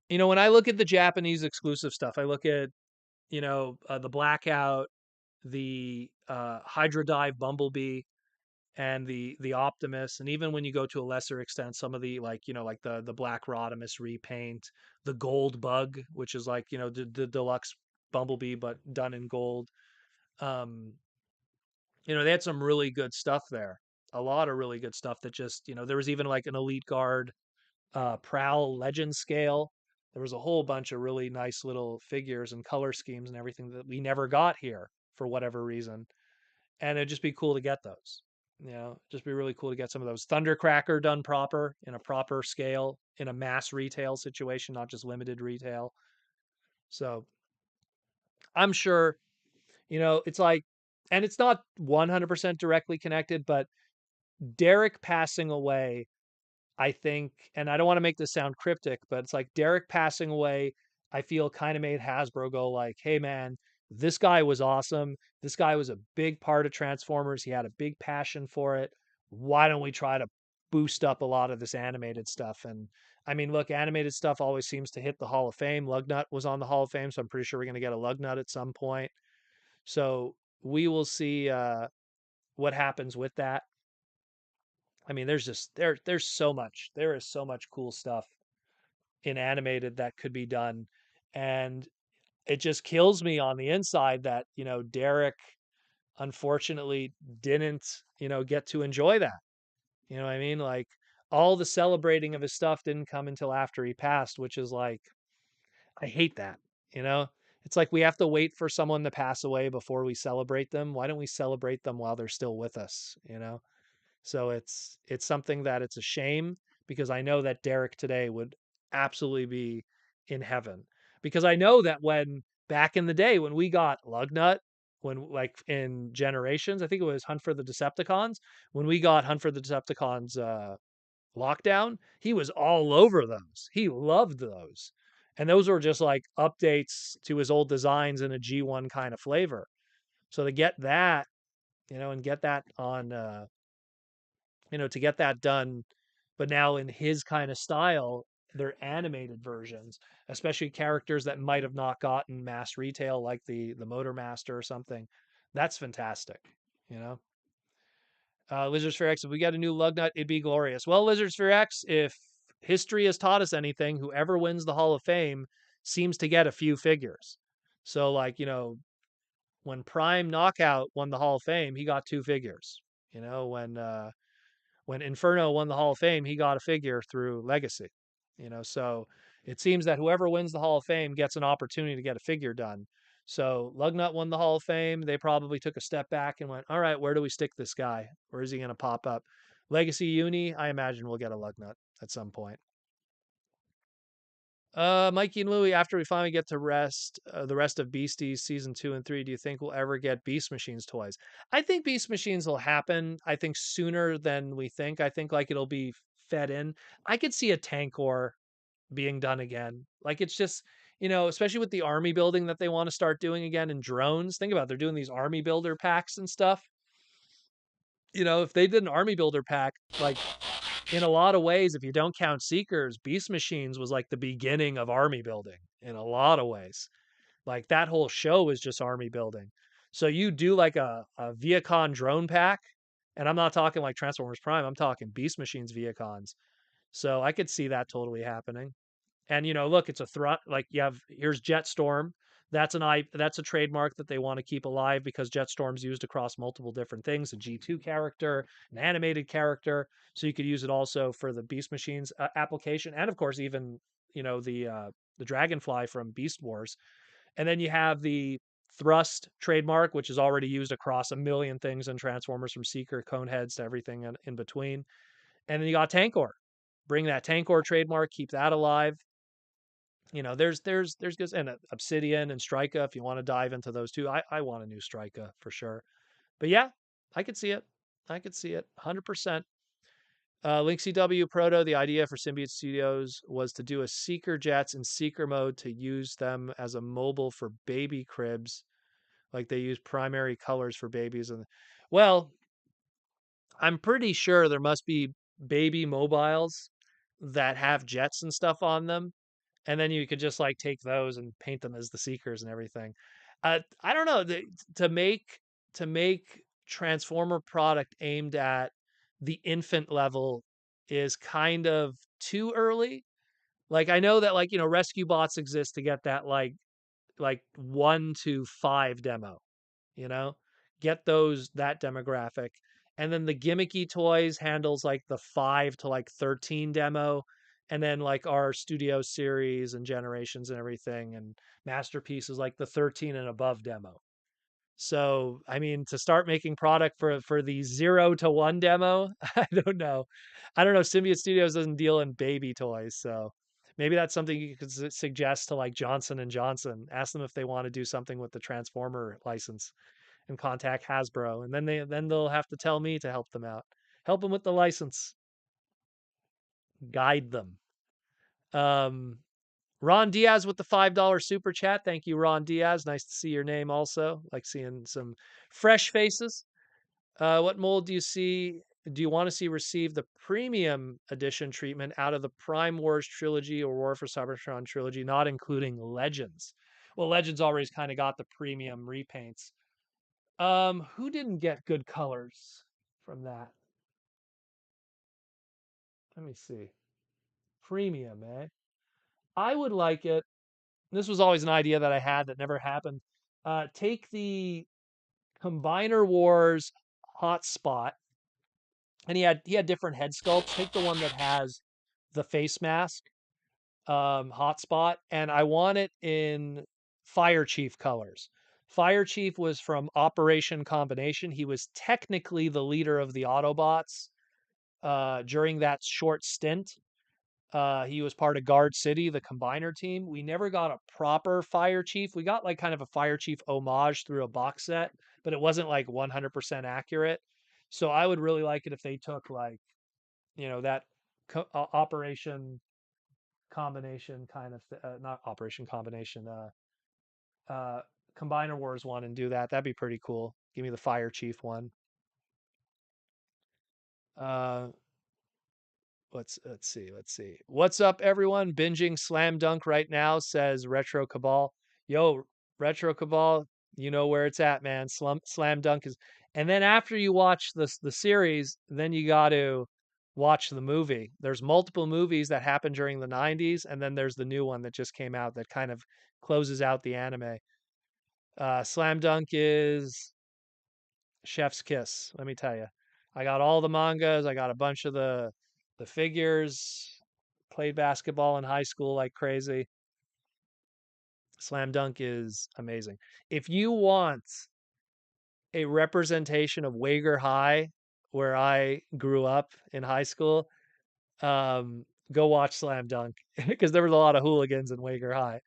when I look at the Japanese exclusive stuff, I look at, the Blackout, the Hydra Dive Bumblebee, and the Optimus, and even when you go to a lesser extent, some of the like the Black Rodimus repaint, the Gold Bug, which is like the deluxe Bumblebee but done in gold. Um, they had some really good stuff there. A lot of really good stuff that just, there was even like an Elite Guard Prowl Legend scale. There was a whole bunch of really nice little figures and color schemes and everything that we never got here for whatever reason. And it'd just be cool to get those. Just be really cool to get some of those. Thundercracker done proper in a proper scale in a mass retail situation, not just limited retail. So I'm sure, it's like, and it's not 100% directly connected, but Derek passing away, I think, and I don't want to make this sound cryptic, but it's like Derek passing away, I feel kind of made Hasbro go like, hey man, this guy was awesome. This guy was a big part of Transformers. He had a big passion for it. Why don't we try to boost up a lot of this animated stuff? And I mean, look, animated stuff always seems to hit the Hall of Fame. Lugnut was on the Hall of Fame, so I'm pretty sure we're going to get a Lugnut at some point. So we will see what happens with that. I mean, there's just there's so much. There is so much cool stuff in animated that could be done. And it just kills me on the inside that, Derek unfortunately didn't, get to enjoy that. You know what I mean? Like all the celebrating of his stuff didn't come until after he passed, which is like, I hate that, you know? It's like we have to wait for someone to pass away before we celebrate them. Why don't we celebrate them while they're still with us, you know? So it's something that it's a shame because I know that Derek today would absolutely be in heaven. Because I know that when back in the day when we got Lugnut, when like in Generations, I think it was Hunt for the Decepticons, when we got Hunt for the Decepticons Lockdown, he was all over those. He loved those. And those were just like updates to his old designs in a G1 kind of flavor. So to get that, and get that on to get that done, but now in his kind of style, they're animated versions, especially characters that might have not gotten mass retail, like the Motor Master or something. That's fantastic, you know. Lizard Sphere X, if we get a new Lugnut, it'd be glorious. Well, Lizard Sphere X, if history has taught us anything, whoever wins the Hall of Fame seems to get a few figures. So, like, when Prime Knockout won the Hall of Fame, he got two figures. When Inferno won the Hall of Fame, he got a figure through Legacy. So it seems that whoever wins the Hall of Fame gets an opportunity to get a figure done. So Lugnut won the Hall of Fame. They probably took a step back and went, all right, where do we stick this guy? Where is he going to pop up? Legacy Uni, I imagine we'll get a Lugnut at some point. Mikey and Louie, after we finally get to the rest of Beasties season 2 and 3, do you think we'll ever get Beast Machines toys? I think Beast Machines will happen. I think sooner than we think. I think like it'll be fed in. I could see a Tankor being done again. Like it's just, especially with the army building that they want to start doing again and drones. Think about it, they're doing these army builder packs and stuff. If they did an army builder pack, like in a lot of ways, if you don't count Seekers, Beast Machines was like the beginning of army building in a lot of ways. Like that whole show is just army building. So you do like a Viacon drone pack, and I'm not talking like Transformers Prime, I'm talking Beast Machines Viacons. So I could see that totally happening. And look, it's a threat. Like here's Jetstorm. That's a trademark that they want to keep alive because Jetstorm's used across multiple different things, a G2 character, an animated character. So you could use it also for the Beast Machines application, and of course even the Dragonfly from Beast Wars. And then you have the Thrust trademark, which is already used across a million things in Transformers, from Seeker, Coneheads to everything in between. And then you got Tankor. Bring that Tankor trademark, keep that alive. There's good, and Obsidian and Strika. If you want to dive into those two, I want a new Strika for sure. But yeah, I could see it. I could see it 100%. Link CW Proto, the idea for Symbiote Studios was to do a Seeker Jets in Seeker mode to use them as a mobile for baby cribs, like they use primary colors for babies. And well, I'm pretty sure there must be baby mobiles that have jets and stuff on them, and then you could just like take those and paint them as the Seekers and everything. I don't know, to make Transformer product aimed at the infant level is kind of too early. Like I know that, like, rescue bots exist to get that like 1 to 5 demo, you know, get that demographic. And then the gimmicky toys handles like the 5 to like 13 demo. And then like our studio series and generations and everything and masterpieces like the 13 and above demo. So, I mean, to start making product for the 0 to 1 demo, I don't know. I don't know. Symbiote Studios doesn't deal in baby toys, so maybe that's something you could suggest to like Johnson and Johnson. Ask them if they want to do something with the Transformer license and contact Hasbro, and then they'll have to tell me to help them out. Help them with the license. Guide them. Um, Ron Diaz with the $5 super chat. Thank you, Ron Diaz. Nice to see your name also. Like seeing some fresh faces. What mold do you want to see receive the premium edition treatment out of the Prime Wars trilogy or War for Cybertron trilogy, not including Legends? Well, Legends already kind of got the premium repaints. Who didn't get good colors from that? Let me see. Premium, eh? I would like it. This was always an idea that I had that never happened. Take the Combiner Wars hotspot and he had different head sculpts. Take the one that has the face mask, hotspot, and I want it in Fire Chief colors. Fire Chief was from Operation Combination. He was technically the leader of the Autobots during that short stint. He was part of Guard City, the Combiner team. We never got a proper Fire Chief. We got like kind of a Fire Chief homage through a box set, but it wasn't like 100% accurate. So I would really like it if they took like, that Operation Combination kind of, not Operation Combination, uh, Combiner Wars one and do that. That'd be pretty cool. Give me the Fire Chief one. Uh, let's see. What's up, everyone? Binging Slam Dunk right now, says Retro Cabal. Yo, Retro Cabal, you know where it's at, man. Slam Dunk is, and then after you watch the series, then you got to watch the movie. There's multiple movies that happened during the '90s, and then there's the new one that just came out that kind of closes out the anime. Slam Dunk is chef's kiss. Let me tell you, I got all the mangas. I got a bunch of the figures. Played basketball in high school like crazy. Slam Dunk is amazing. If you want a representation of Wager High, where I grew up in high school, go watch Slam Dunk because there was a lot of hooligans in Wager High.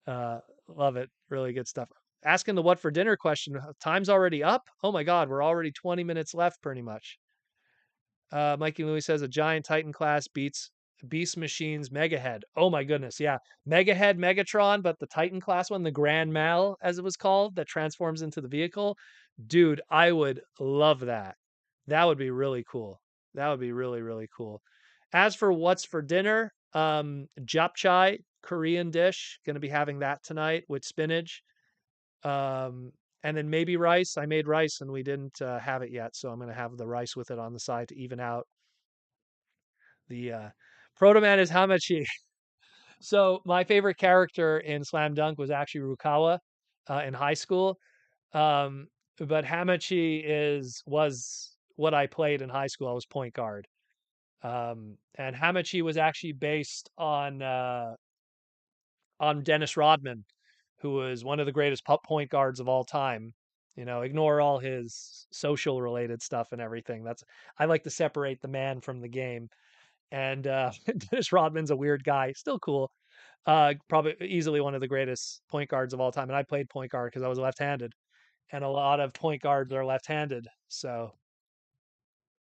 Uh, Love it. Really good stuff. Asking the what for dinner question. Time's already up. Oh my God, we're already 20 minutes left pretty much. Mikey Louis says a giant Titan class beats Beast Machine's Mega Head. Oh my goodness, yeah. Mega Head, Megatron, but the Titan class one, the Grand Mal, as it was called, that transforms into the vehicle. Dude, I would love that. That would be really cool. That would be really, really cool. As for what's for dinner, japchae, Korean dish. Gonna be having that tonight with spinach. Um, and then maybe rice. I made rice and we didn't have it yet, so I'm gonna have the rice with it on the side to even out the Proto Man is Hamachi. So my favorite character in Slam Dunk was actually Rukawa in high school. Um, but Hamachi was what I played in high school. I was point guard. And Hamachi was actually based on Dennis Rodman, who was one of the greatest point guards of all time. Ignore all his social related stuff and everything. I like to separate the man from the game. And Dennis Rodman's a weird guy, still cool. Probably easily one of the greatest point guards of all time. And I played point guard because I was left-handed, and a lot of point guards are left-handed. So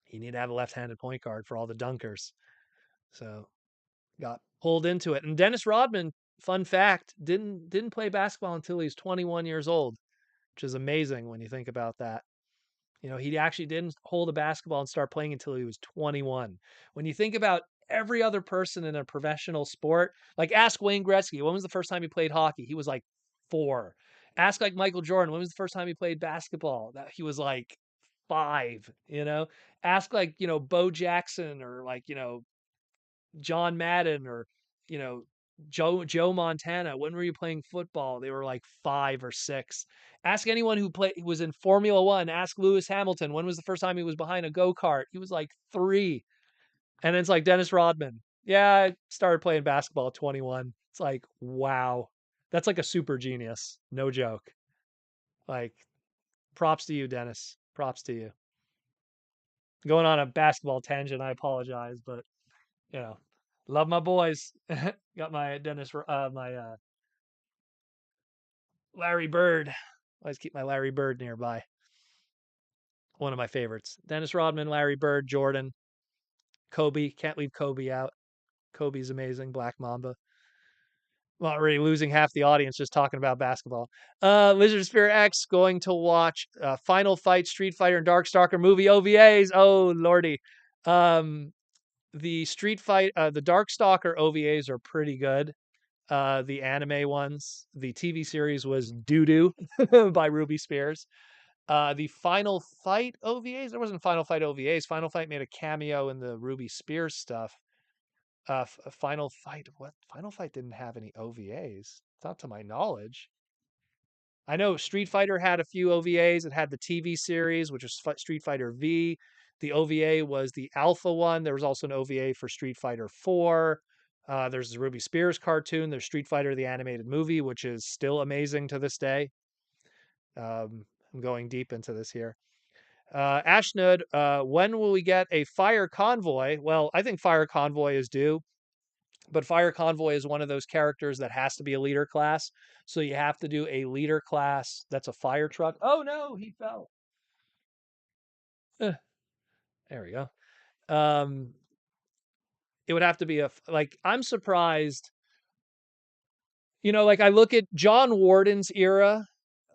you need to have a left-handed point guard for all the dunkers. So got pulled into it. And Dennis Rodman, fun fact, didn't play basketball until he's 21 years old, which is amazing when you think about that. He actually didn't hold a basketball and start playing until he was 21. When you think about every other person in a professional sport, like ask Wayne Gretzky, when was the first time he played hockey? He was like 4. Ask like Michael Jordan, when was the first time he played basketball? That he was like 5. Ask like, Bo Jackson or like, John Madden or you know Joe Montana. When were you playing football? They were like 5 or 6. Ask anyone who was in Formula One. Ask Lewis Hamilton. When was the first time he was behind a go kart? He was like 3. And it's like Dennis Rodman. Yeah, I started playing basketball at 21. It's like wow, that's like a super genius. No joke. Like props to you, Dennis. Props to you. Going on a basketball tangent. I apologize, but you know, love my boys. Got my my Larry Bird. Always keep my Larry Bird nearby. One of my favorites. Dennis Rodman, Larry Bird, Jordan, Kobe. Can't leave Kobe out. Kobe's amazing. Black Mamba. Well, already losing half the audience just talking about basketball. Lizard Spear X going to watch Final Fight, Street Fighter, and Darkstalker movie OVAs. Oh lordy. Um, the Darkstalker OVAs are pretty good. The anime ones. The TV series was Doo Doo by Ruby Spears. The Final Fight OVAs. There wasn't Final Fight OVAs. Final Fight made a cameo in the Ruby Spears stuff. Final Fight. What? Final Fight didn't have any OVAs. Not to my knowledge. I know Street Fighter had a few OVAs. It had the TV series, which was Street Fighter V. The OVA was the Alpha one. There was also an OVA for Street Fighter 4. There's the Ruby Spears cartoon. There's Street Fighter the animated movie, which is still amazing to this day. I'm going deep into this here. Ashnud, when will we get a Fire Convoy? Well, I think Fire Convoy is due, but Fire Convoy is one of those characters that has to be a leader class. So you have to do a leader class that's a fire truck. Oh no, he fell. Eh, there we go. Um, it would have to be like, I'm surprised. Like I look at John Warden's era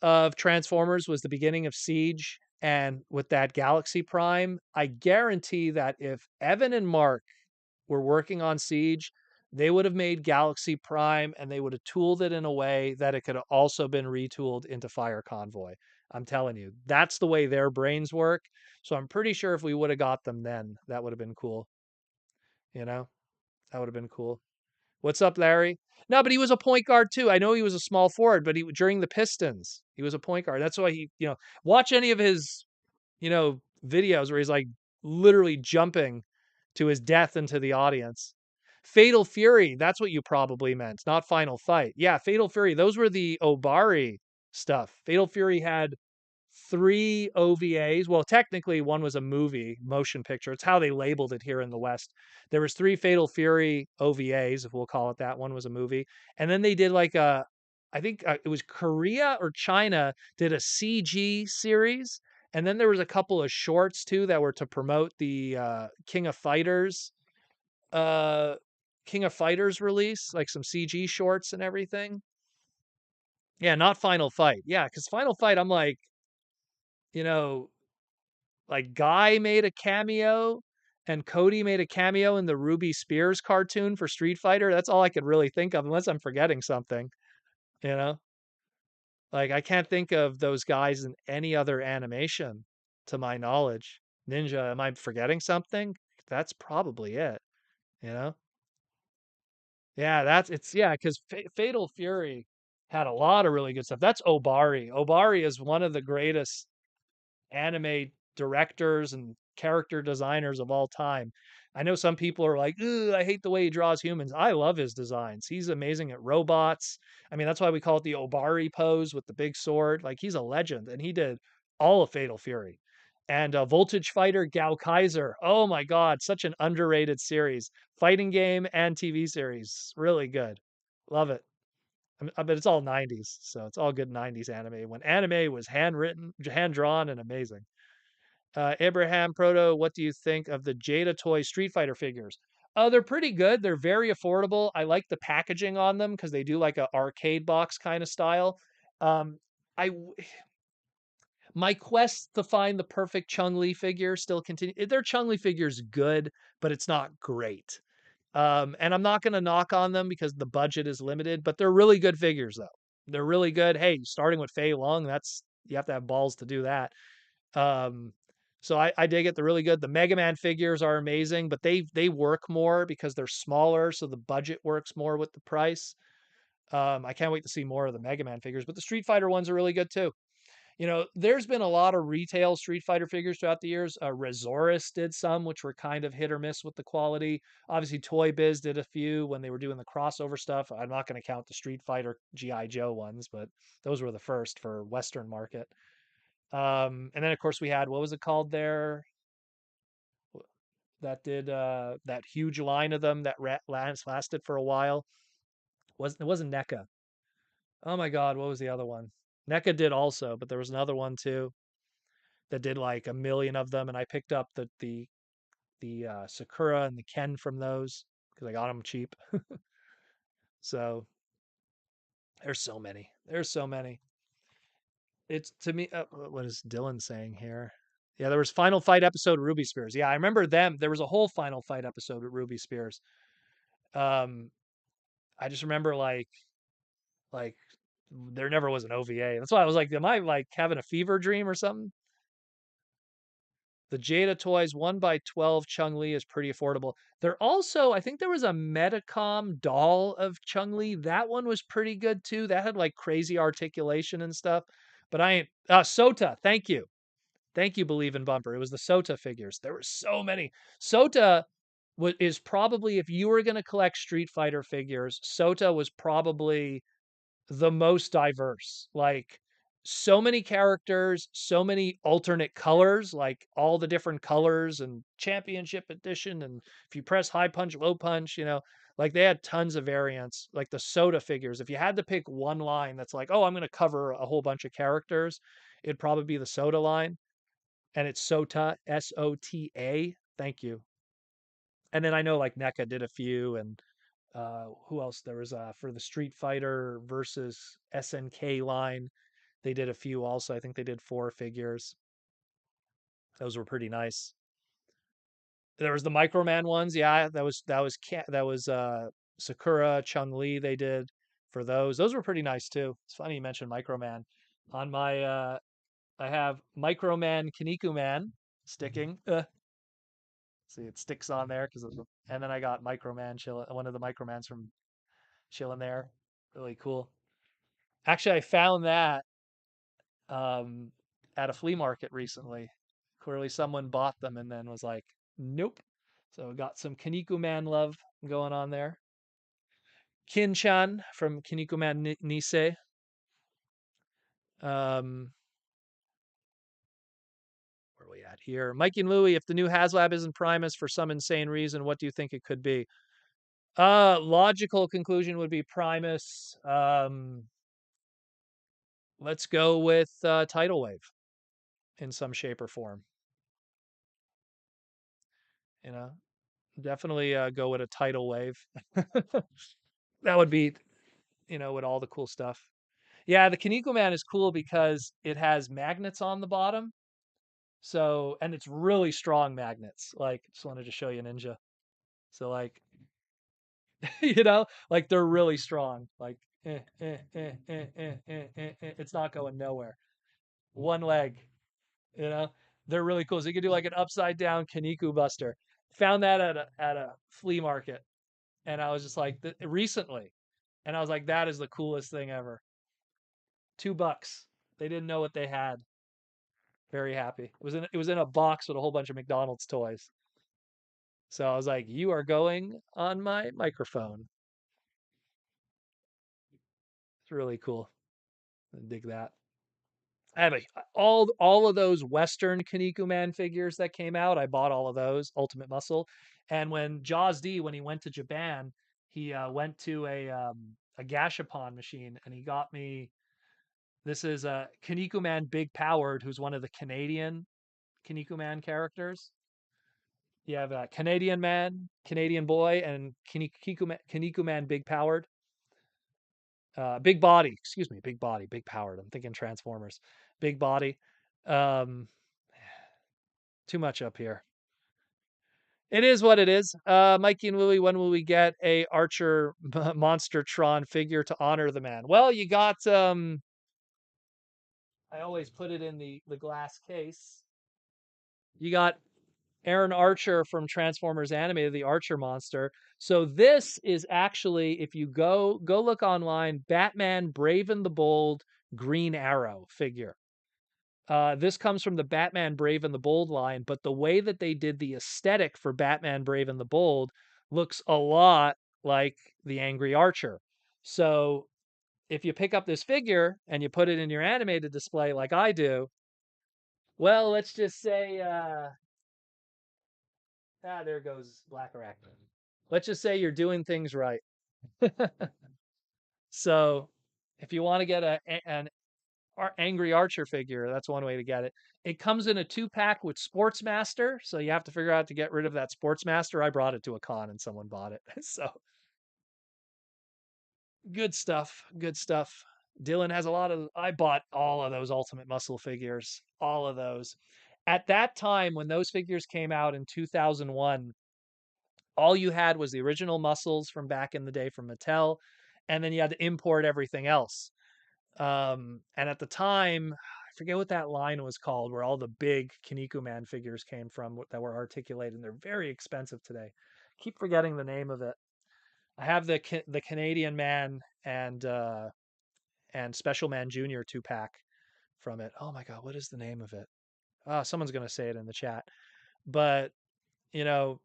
of Transformers was the beginning of Siege, and with that Galaxy Prime, I guarantee that if Evan and Mark were working on Siege, they would have made Galaxy Prime and they would have tooled it in a way that it could have also been retooled into Fire Convoy. I'm telling you, that's the way their brains work. So I'm pretty sure if we would have got them then, that would have been cool. That would have been cool. What's up, Larry? No, but he was a point guard too. I know he was a small forward, but during the Pistons, he was a point guard. That's why watch any of his, videos where he's like literally jumping to his death into the audience. Fatal Fury, that's what you probably meant, not Final Fight. Yeah, Fatal Fury, those were the Obari stuff. Fatal Fury had 3 OVAs. Well, technically one was a movie, motion picture. It's how they labeled it here in the West. There was 3 Fatal Fury OVAs, if we'll call it that. One was a movie. And then they did like I think it was Korea or China did a CG series. And then there was a couple of shorts too that were to promote the King of Fighters release, like some CG shorts and everything. Yeah, not Final Fight. Yeah, because Final Fight, I'm like, you know, like Guy made a cameo and Cody made a cameo in the Ruby Spears cartoon for Street Fighter. That's all I could really think of, unless I'm forgetting something, you know? Like I can't think of those guys in any other animation to my knowledge. Ninja, am I forgetting something? That's probably it, you know? Yeah, because Fatal Fury had a lot of really good stuff. That's Obari. Obari is one of the greatest anime directors and character designers of all time. I know some people are like, "Ugh, I hate the way he draws humans." I love his designs. He's amazing at robots. I mean, that's why we call it the Obari pose with the big sword. Like he's a legend, and he did all of Fatal Fury. And Voltage Fighter Gao Kaiser. Oh my God, such an underrated series. Fighting game and TV series. Really good. Love it. But it's all 90s, so it's all good 90s anime. When anime was handwritten, hand drawn, and amazing. Abraham Proto, what do you think of the Jada Toy Street Fighter figures? Oh, they're pretty good. They're very affordable. I like the packaging on them because they do like a arcade box kind of style. Um, I my quest to find the perfect Chun-Li figure still continue. Their Chun-Li figure's good, but it's not great. And I'm not going to knock on them because the budget is limited, but they're really good figures though. They're really good. Hey, starting with Fei Long, you have to have balls to do that. Um, so I dig it. They're really good. The Mega Man figures are amazing, but they work more because they're smaller, so the budget works more with the price. I can't wait to see more of the Mega Man figures, but the Street Fighter ones are really good too. There's been a lot of retail Street Fighter figures throughout the years. Resource did some, which were kind of hit or miss with the quality. Obviously, Toy Biz did a few when they were doing the crossover stuff. I'm not going to count the Street Fighter G.I. Joe ones, but those were the first for Western market. And then, of course, we had, what was it called there? That did that huge line of them that lasted for a while. It wasn't NECA. Oh my God, what was the other one? NECA did also, but there was another one too that did like a million of them, and I picked up the Sakura and the Ken from those because I got them cheap. So there's so many. There's so many. It's to me. What is Dylan saying here? Yeah, there was Final Fight episode Ruby Spears. Yeah, I remember them. There was a whole Final Fight episode with Ruby Spears. Um, I just remember like there never was an OVA. That's why I was like, am I like having a fever dream or something? The Jada Toys 1x12 Chun-Li is pretty affordable. There also, I think there was a Metacom doll of Chun-Li. That one was pretty good too. That had like crazy articulation and stuff. But I ain't Sota, thank you. Thank you, Believe in Bumper. It was the Sota figures. There were so many. Sota is probably, if you were going to collect Street Fighter figures, Sota was probably the most diverse. Like, so many characters, so many alternate colors, like all the different colors and championship edition. And if you press high punch, low punch, like they had tons of variants. Like the Soda figures, if you had to pick one line that's like, oh, I'm going to cover a whole bunch of characters, it'd probably be the Soda line. And it's Sota, Sota. Thank you. And then I know like NECA did a few, and who else? There was for the Street Fighter versus SNK line. They did a few also. I think they did 4 figures. Those were pretty nice. There was the Microman ones. Yeah, that was Sakura, Chung Li. They did for those. Those were pretty nice too. It's funny you mentioned Microman. On my I have Microman Kaniku Man sticking. See, it sticks on there and then I got Microman chilling. One of the Micromans from chilling there. Really cool. Actually, I found that um, at a flea market recently. Clearly, someone bought them and then was like, "Nope." So got some Kinnikuman love going on there. Kinchan from Kinnikuman Nisei. Um, where are we at here? Mikey and Louie, if the new HasLab isn't Primus for some insane reason, what do you think it could be? Logical conclusion would be Primus. Let's go with Tidal Wave in some shape or form. You know, definitely go with a Tidal Wave. That would be, with all the cool stuff. Yeah, the Kaneko Man is cool because it has magnets on the bottom. So, and it's really strong magnets. Like, just wanted to show you Ninja. So, like, like they're really strong. Like, it's not going nowhere. One leg, you know, they're really cool. So you can do like an upside down Kaniku Buster. Found that at a flea market, and I was just like, recently, and I was like, that is the coolest thing ever. $2. They didn't know what they had. Very happy. It was in a box with a whole bunch of McDonald's toys. So I was like, you are going on my microphone. It's really cool. I dig that. I have all of those Western Kaniku Man figures that came out. I bought all of those, Ultimate Muscle. And when Jaws D, when he went to Japan, he went to a Gashapon machine, and he got me. This is a Kaniku Man Big Powered, who's one of the Canadian Kaniku Man characters. You have a Canadian Man, Canadian Boy, and Kaniku Man Big Powered. Big Body, excuse me, Big Body, Big Powered. I'm thinking Transformers. Big Body. Um, Too much up here. It is what it is. Mikey and Louie, when will we get a Archer Monster Tron figure to honor the man? Well, you got I always put it in the glass case. You got Aaron Archer from Transformers Animated, the Archer monster. So this is actually, if you go look online, Batman Brave and the Bold Green Arrow figure. This comes from the Batman Brave and the Bold line, but the way that they did the aesthetic for Batman Brave and the Bold looks a lot like the Angry Archer. So if you pick up this figure and you put it in your animated display like I do, well, let's just say there goes Black Arachne. Let's just say you're doing things right. So, if you want to get an Angry Archer figure, that's one way to get it. It comes in a 2-pack with Sportsmaster, so you have to figure out to get rid of that Sportsmaster. I brought it to a con and someone bought it. So, good stuff. Good stuff. Dylan has a lot of. I bought all of those Ultimate Muscle figures, all of those. At that time, when those figures came out in 2001, all you had was the original muscles from back in the day from Mattel, and then you had to import everything else. And at the time, I forget what that line was called, where all the big Kaniku Man figures came from that were articulated, and they're very expensive today. Keep forgetting the name of it. I have the Canadian Man and Special Man Junior 2-pack from it. Oh my god, what is the name of it? Someone's gonna say it in the chat, but you know,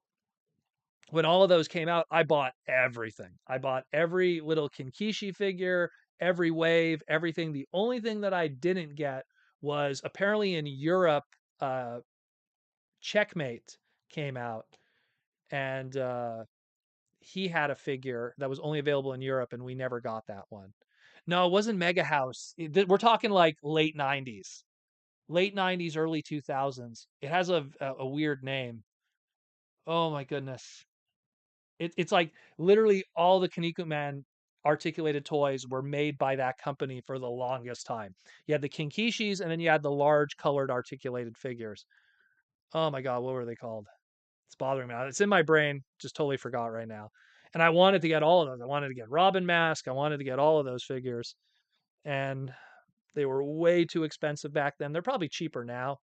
when all of those came out, I bought everything. I bought every little Kinkishi figure, every wave, everything. The only thing that I didn't get was apparently in Europe, uh, Checkmate came out, and he had a figure that was only available in Europe, and we never got that one. No, it wasn't Mega House. We're talking like late '90s, early 2000s. It has a weird name. Oh my goodness. It's like literally all the Kaneko Man articulated toys were made by that company for the longest time. You had the Kinkishis and then you had the large colored articulated figures. Oh my God, what were they called? It's bothering me. It's in my brain. Just totally forgot right now. And I wanted to get all of those. I wanted to get Robin Mask. I wanted to get all of those figures. And they were way too expensive back then. They're probably cheaper now.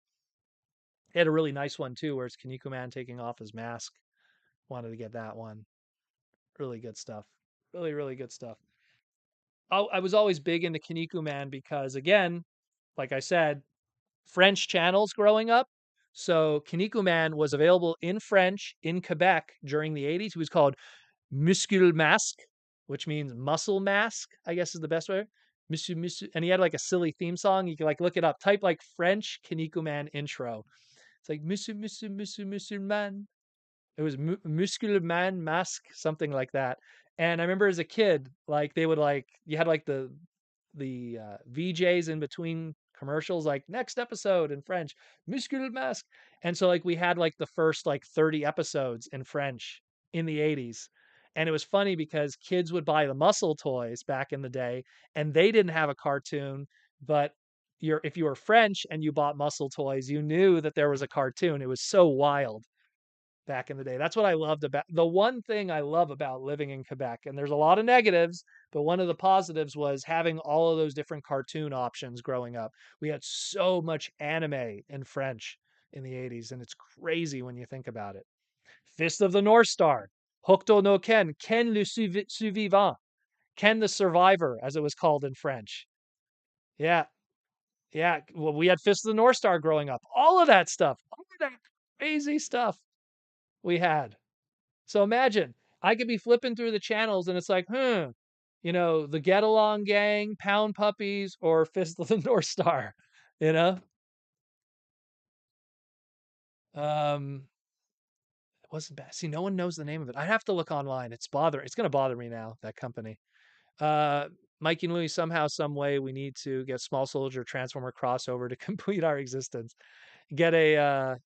They had a really nice one too, where it's Kaneko Man taking off his mask. Wanted to get that one. Really good stuff. Really, really good stuff. I was always big into Kaneko Man because, again, like I said, French channels growing up. So Kaneko Man was available in French in Quebec during the 80s. He was called Muscle Mask, which means muscle mask, I guess is the best way. Monsieur, and he had like a silly theme song. You can like look it up. Type like French Kaneko Man intro. It's like Monsieur Man. It was Muscular Man Mask, something like that. And I remember as a kid, like they would like you had like the VJs in between commercials, like next episode in French, Muscular Mask. And so like we had like the first like 30 episodes in French in the 80s. And it was funny because kids would buy the muscle toys back in the day, and they didn't have a cartoon, but if you were French and you bought muscle toys, you knew that there was a cartoon. It was so wild back in the day. That's what I loved about the one thing I love about living in Quebec. And there's a lot of negatives, but one of the positives was having all of those different cartoon options growing up. We had so much anime in French in the 80s, and it's crazy when you think about it. Fist of the North Star, Hokuto no Ken, Ken le Survivant, Ken the Survivor, as it was called in French. Yeah, yeah. Well, we had Fist of the North Star growing up. All of that stuff, all of that crazy stuff we had. So imagine I could be flipping through the channels and it's like, the Get Along Gang, Pound Puppies, or Fist of the North Star, you know? Um, it wasn't bad. See, no one knows the name of it. I have to look online. It's gonna bother me now, that company. Uh Mikey and Louie, somehow, some way, we need to get Small Soldier Transformer crossover to complete our existence. Get a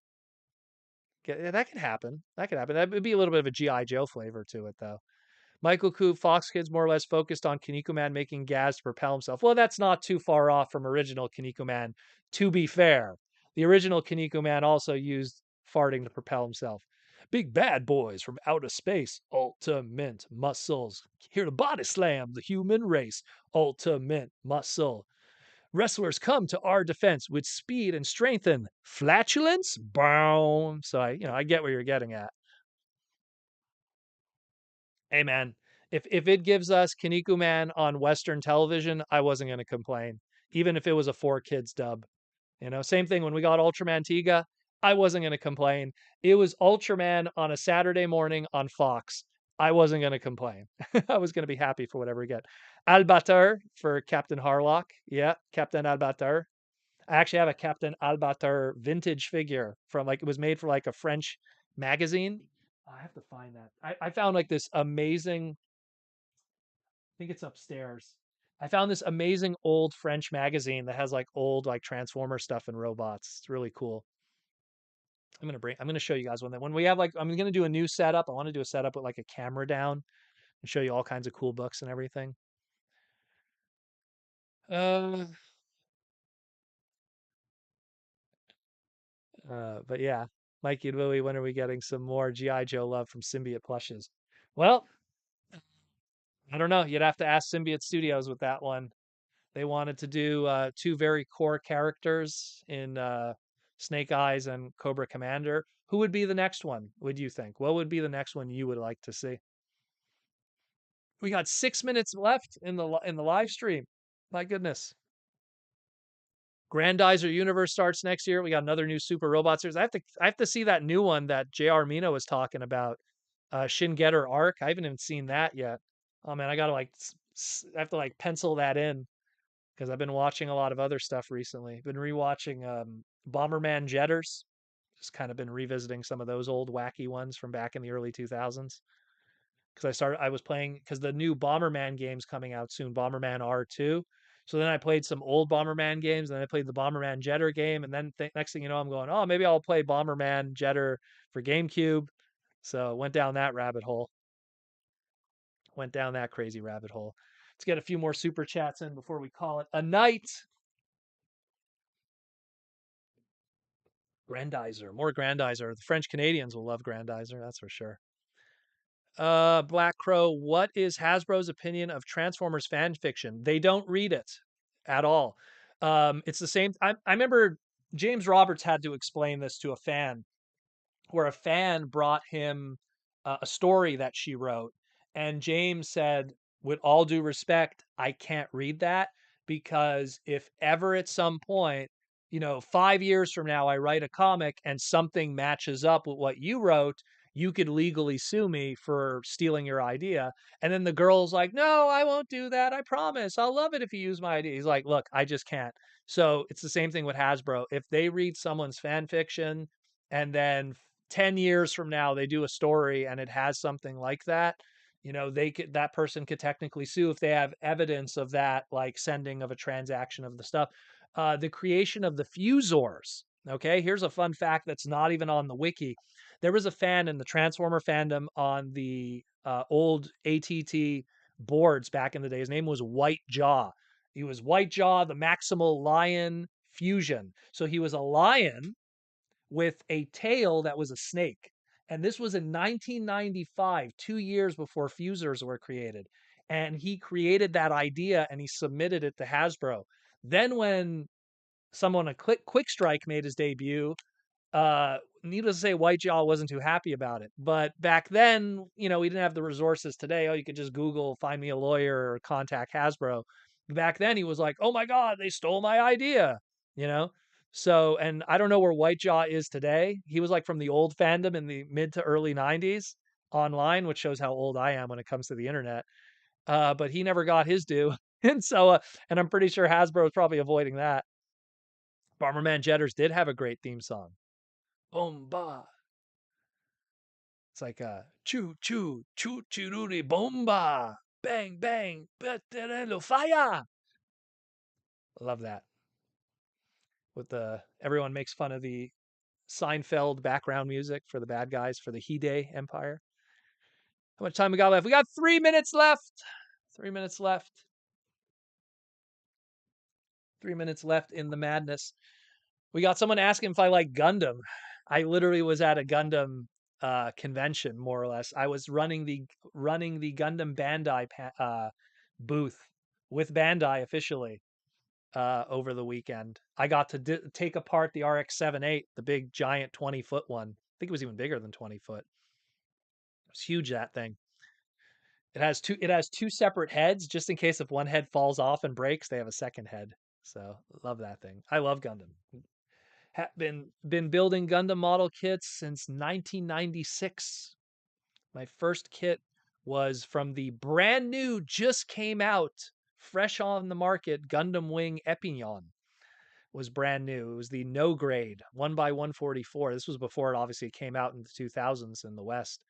that could happen. That could happen. That would be a little bit of a G.I. Joe flavor to it though. Michael Coop, Fox Kids more or less focused on Kaneko Man making gas to propel himself. Well, that's not too far off from original Kaneko Man, to be fair. The original Kaneko Man also used farting to propel himself. Big bad boys from outer space, ultimate muscles. Here to body slam the human race, ultimate muscle. Wrestlers come to our defense with speed and strength and flatulence. Boom. So I get where you're getting at. Hey man, if it gives us Kaneko Man on Western television, I wasn't going to complain, even if it was a 4 kids dub. Same thing when we got Ultraman Tiga, I wasn't going to complain. It was Ultraman on a Saturday morning on Fox. I wasn't going to complain. I was going to be happy for whatever we get. Albatar for Captain Harlock. Yeah, Captain Albatar. I actually have a Captain Albatar vintage figure from like it was made for like a French magazine. I have to find that. I found like this amazing, I think it's upstairs. I found this amazing old French magazine that has like old like Transformer stuff and robots. It's really cool. I'm gonna show you guys when we have like I'm gonna do a new setup. I want to do a setup with like a camera down and show you all kinds of cool books and everything. Uh, but yeah, Mikey and Willie, when are we getting some more GI Joe love from Symbiote plushes? Well, I don't know. You'd have to ask Symbiote Studios with that one. They wanted to do two very core characters in Snake Eyes and Cobra Commander. Who would be the next one, would you think? What would be the next one you would like to see? We got 6 minutes left in the live stream. My goodness. Grandizer Universe starts next year. We got another new Super Robot series. I have to see that new one that J.R. Mina was talking about, Shin Getter Arc. I haven't even seen that yet. Oh man, I gotta like I have to like pencil that in because I've been watching a lot of other stuff recently. Been rewatching Bomberman Jetters. Just kind of been revisiting some of those old wacky ones from back in the early 2000s. Because I was playing because the new Bomberman game's coming out soon, Bomberman R2. So then I played some old Bomberman games, and then I played the Bomberman Jetter game, and then next thing you know, I'm going, oh, maybe I'll play Bomberman Jetter for GameCube. So went down that rabbit hole. Went down that crazy rabbit hole. Let's get a few more super chats in before we call it a night. Grandizer, more Grandizer. The French Canadians will love Grandizer, that's for sure. Black Crow, what is Hasbro's opinion of Transformers fan fiction? They don't read it at all. It's the same. I remember James Roberts had to explain this to a fan, where a fan brought him a story that she wrote, and James said, with all due respect, I can't read that because if ever at some point, 5 years from now, I write a comic and something matches up with what you wrote, you could legally sue me for stealing your idea. And then the girl's like, no, I won't do that. I promise. I'll love it if you use my idea. He's like, look, I just can't. So it's the same thing with Hasbro. If they read someone's fan fiction and then 10 years from now they do a story and it has something like that, that person could technically sue if they have evidence of that, like sending of a transaction of the stuff. The creation of the Fusors. Okay, here's a fun fact that's not even on the wiki. There was a fan in the Transformer fandom on the old ATT boards back in the day. His name was White Jaw. He was White Jaw, the Maximal Lion Fusion. So he was a lion with a tail that was a snake. And this was in 1995, 2 years before Fusors were created. And he created that idea and he submitted it to Hasbro. Then when someone a Quick Strike made his debut, needless to say, Whitejaw wasn't too happy about it. But back then, we didn't have the resources today. Oh, you could just Google, find me a lawyer, or contact Hasbro. Back then, he was like, oh my God, they stole my idea, you know? So, and I don't know where Whitejaw is today. He was like from the old fandom in the mid to early 90s online, which shows how old I am when it comes to the internet. But he never got his due. And so, and I'm pretty sure Hasbro is probably avoiding that. Bomberman Jetters did have a great theme song. Bomba. It's like choo choo choo chiruri bomba. Bang bang. Peterelo fire. Love that. With the everyone makes fun of the Seinfeld background music for the bad guys for the Hide Empire. How much time we got left? We got 3 minutes left. 3 minutes left. 3 minutes left in the madness. We got someone asking if I like Gundam. I literally was at a Gundam convention, more or less. I was running the Gundam Bandai booth with Bandai officially over the weekend. I got to take apart the RX-78, the big giant 20-foot one. I think it was even bigger than 20 foot. It was huge, that thing. It has two separate heads, just in case if one head falls off and breaks, they have a second head. So love that thing. I love Gundam. Been building Gundam model kits since 1996. My first kit was from the brand new, just came out, fresh on the market, Gundam Wing Epignon. Was brand new. It was the no grade 1x144. This was before it obviously came out in the 2000s in the West.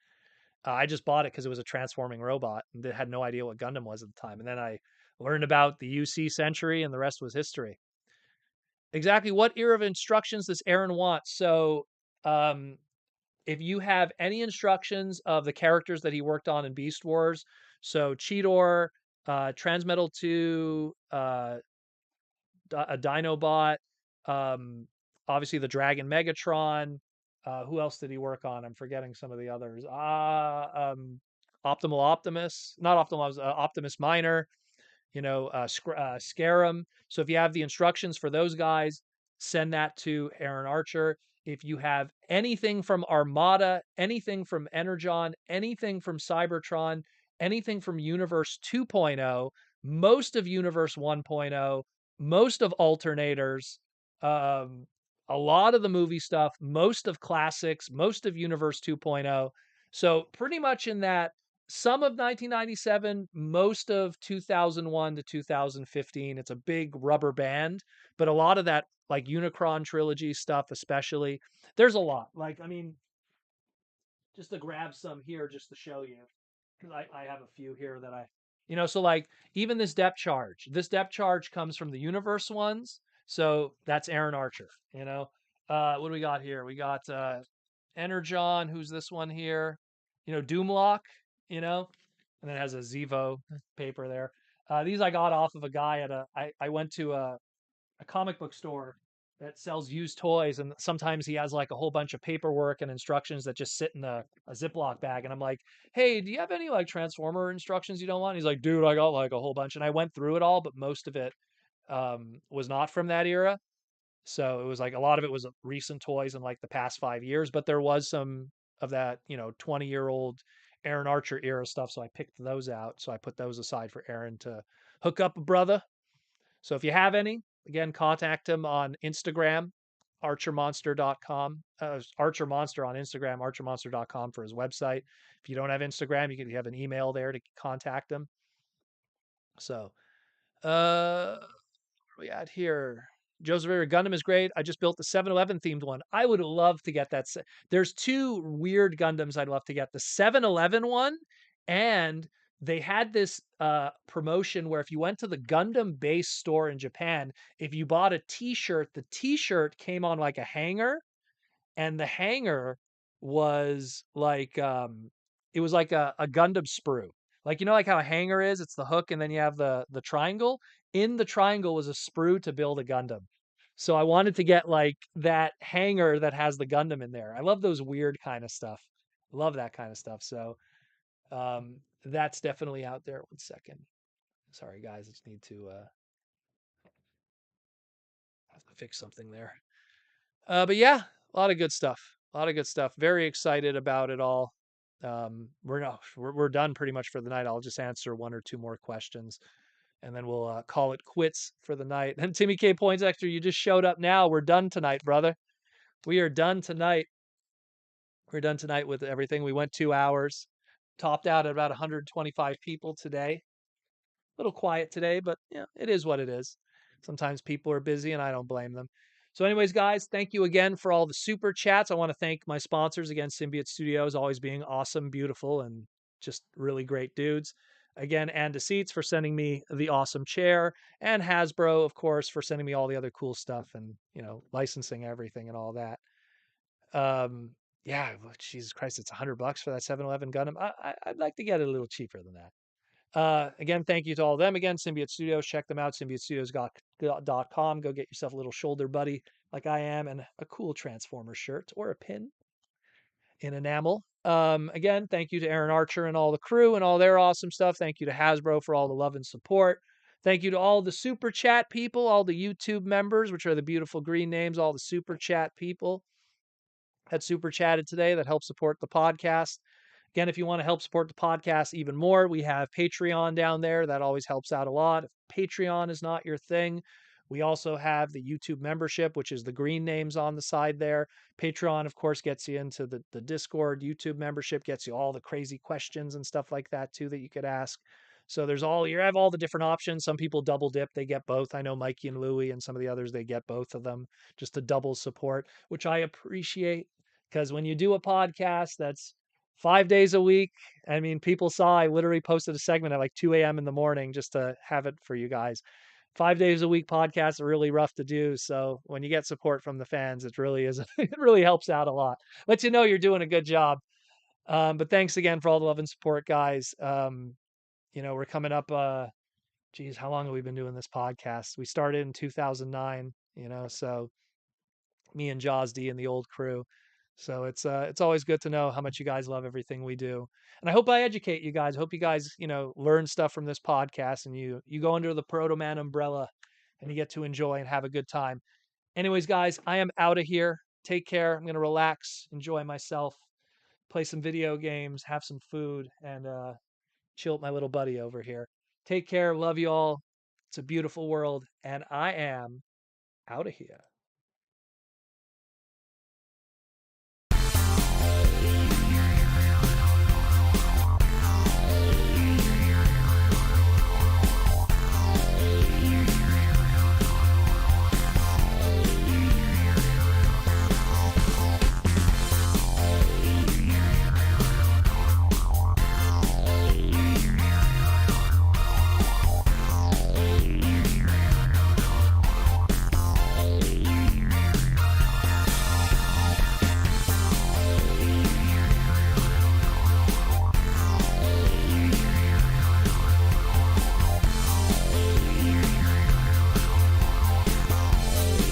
I just bought it because it was a transforming robot and had no idea what Gundam was at the time. And then I learned about the UC Century, and the rest was history. Exactly what era of instructions does Aaron want? So, if you have any instructions of the characters that he worked on in Beast Wars, so Cheetor, Transmetal 2, a Dinobot, obviously the Dragon Megatron. Who else did he work on? I'm forgetting some of the others. Optimal Optimus, not Optimus, Optimus Minor, Scarum. So if you have the instructions for those guys, send that to Aaron Archer. If you have anything from Armada, anything from Energon, anything from Cybertron, anything from Universe 2.0, most of Universe 1.0, most of Alternators, Um, a lot of the movie stuff, most of classics, most of Universe 2.0. So pretty much in that some of 1997, most of 2001 to 2015. It's a big rubber band, but a lot of that like Unicron trilogy stuff, especially. There's a lot. Like, I mean, just to grab some here just to show you, because I have a few here that so like even this depth charge comes from the universe ones. So that's Aaron Archer, you know. What do we got here? We got Energon, who's this one here? Doomlock, you know, and then it has a Zevo paper there. These I got off of a guy I went to a comic book store that sells used toys, and sometimes he has like a whole bunch of paperwork and instructions that just sit in a Ziploc bag. And I'm like, hey, do you have any like Transformer instructions you don't want? He's like, dude, I got like a whole bunch. And I went through it all, but most of it was not from that era. So it was like a lot of it was recent toys in like the past 5 years, but there was some of that, 20-year-old Aaron Archer era stuff. So I picked those out. So I put those aside for Aaron to hook up a brother. So if you have any, again, contact him on Instagram, archermonster.com. Archer Monster on Instagram, archermonster.com for his website. If you don't have Instagram, you have an email there to contact him. So, where we at here? Joseph Rivera Gundam is great. I just built the 7-Eleven themed one. I would love to get that. There's two weird Gundams I'd love to get. The 7-Eleven one, and they had this promotion where if you went to the Gundam base store in Japan, if you bought a T-shirt, the T-shirt came on like a hanger, and the hanger was like it was like a Gundam sprue. Like like how a hanger is, it's the hook and then you have the triangle. In the triangle was a sprue to build a Gundam. So I wanted to get like that hanger that has the Gundam in there. I love those weird kind of stuff. Love that kind of stuff. So that's definitely out there. 1 second. Sorry guys, I just need to have to fix something there. But yeah, a lot of good stuff. A lot of good stuff. Very excited about it all. We're done pretty much for the night. I'll just answer one or two more questions, and then we'll call it quits for the night. And Timmy K points extra. You just showed up now. We're done tonight, brother. We are done tonight. We're done tonight with everything. We went 2 hours, topped out at about 125 people today. A little quiet today, but yeah, it is what it is. Sometimes people are busy and I don't blame them. So, anyways, guys, thank you again for all the super chats. I want to thank my sponsors again, Symbiote Studios, always being awesome, beautiful, and just really great dudes. Again, and Seats for sending me the awesome chair, and Hasbro, of course, for sending me all the other cool stuff and licensing everything and all that. Yeah, Jesus Christ, it's $100 for that 7-Eleven Gundam. I'd like to get it a little cheaper than that. Again, thank you to all of them. Again, Symbiote Studios, check them out, symbiotestudios.com. Go get yourself a little shoulder buddy like I am and a cool Transformer shirt or a pin in enamel. Again, thank you to Aaron Archer and all the crew and all their awesome stuff. Thank you to Hasbro for all the love and support. Thank you to all the super chat people, all the YouTube members, which are the beautiful green names, all the super chat people that super chatted today that help support the podcast. Again, if you want to help support the podcast even more, we have Patreon down there. That always helps out a lot. If Patreon is not your thing, we also have the YouTube membership, which is the green names on the side there. Patreon, of course, gets you into the Discord. YouTube membership gets you all the crazy questions and stuff like that, too, that you could ask. So you have all the different options. Some people double dip, they get both. I know Mikey and Louie and some of the others, they get both of them just to double support, which I appreciate because when you do a podcast that's 5 days a week. I mean, people saw I literally posted a segment at like 2 a.m. in the morning just to have it for you guys. 5 days a week podcasts are really rough to do. So when you get support from the fans, it really is, it really helps out a lot. Lets you know you're doing a good job. But thanks again for all the love and support, guys. We're coming up, geez, how long have we been doing this podcast? We started in 2009, so me and Jaws D and the old crew. So it's always good to know how much you guys love everything we do. And I hope I educate you guys. I hope you guys, learn stuff from this podcast and you go under the Proto Man umbrella and you get to enjoy and have a good time. Anyways, guys, I am out of here. Take care. I'm going to relax, enjoy myself, play some video games, have some food, and chill with my little buddy over here. Take care. Love you all. It's a beautiful world. And I am out of here.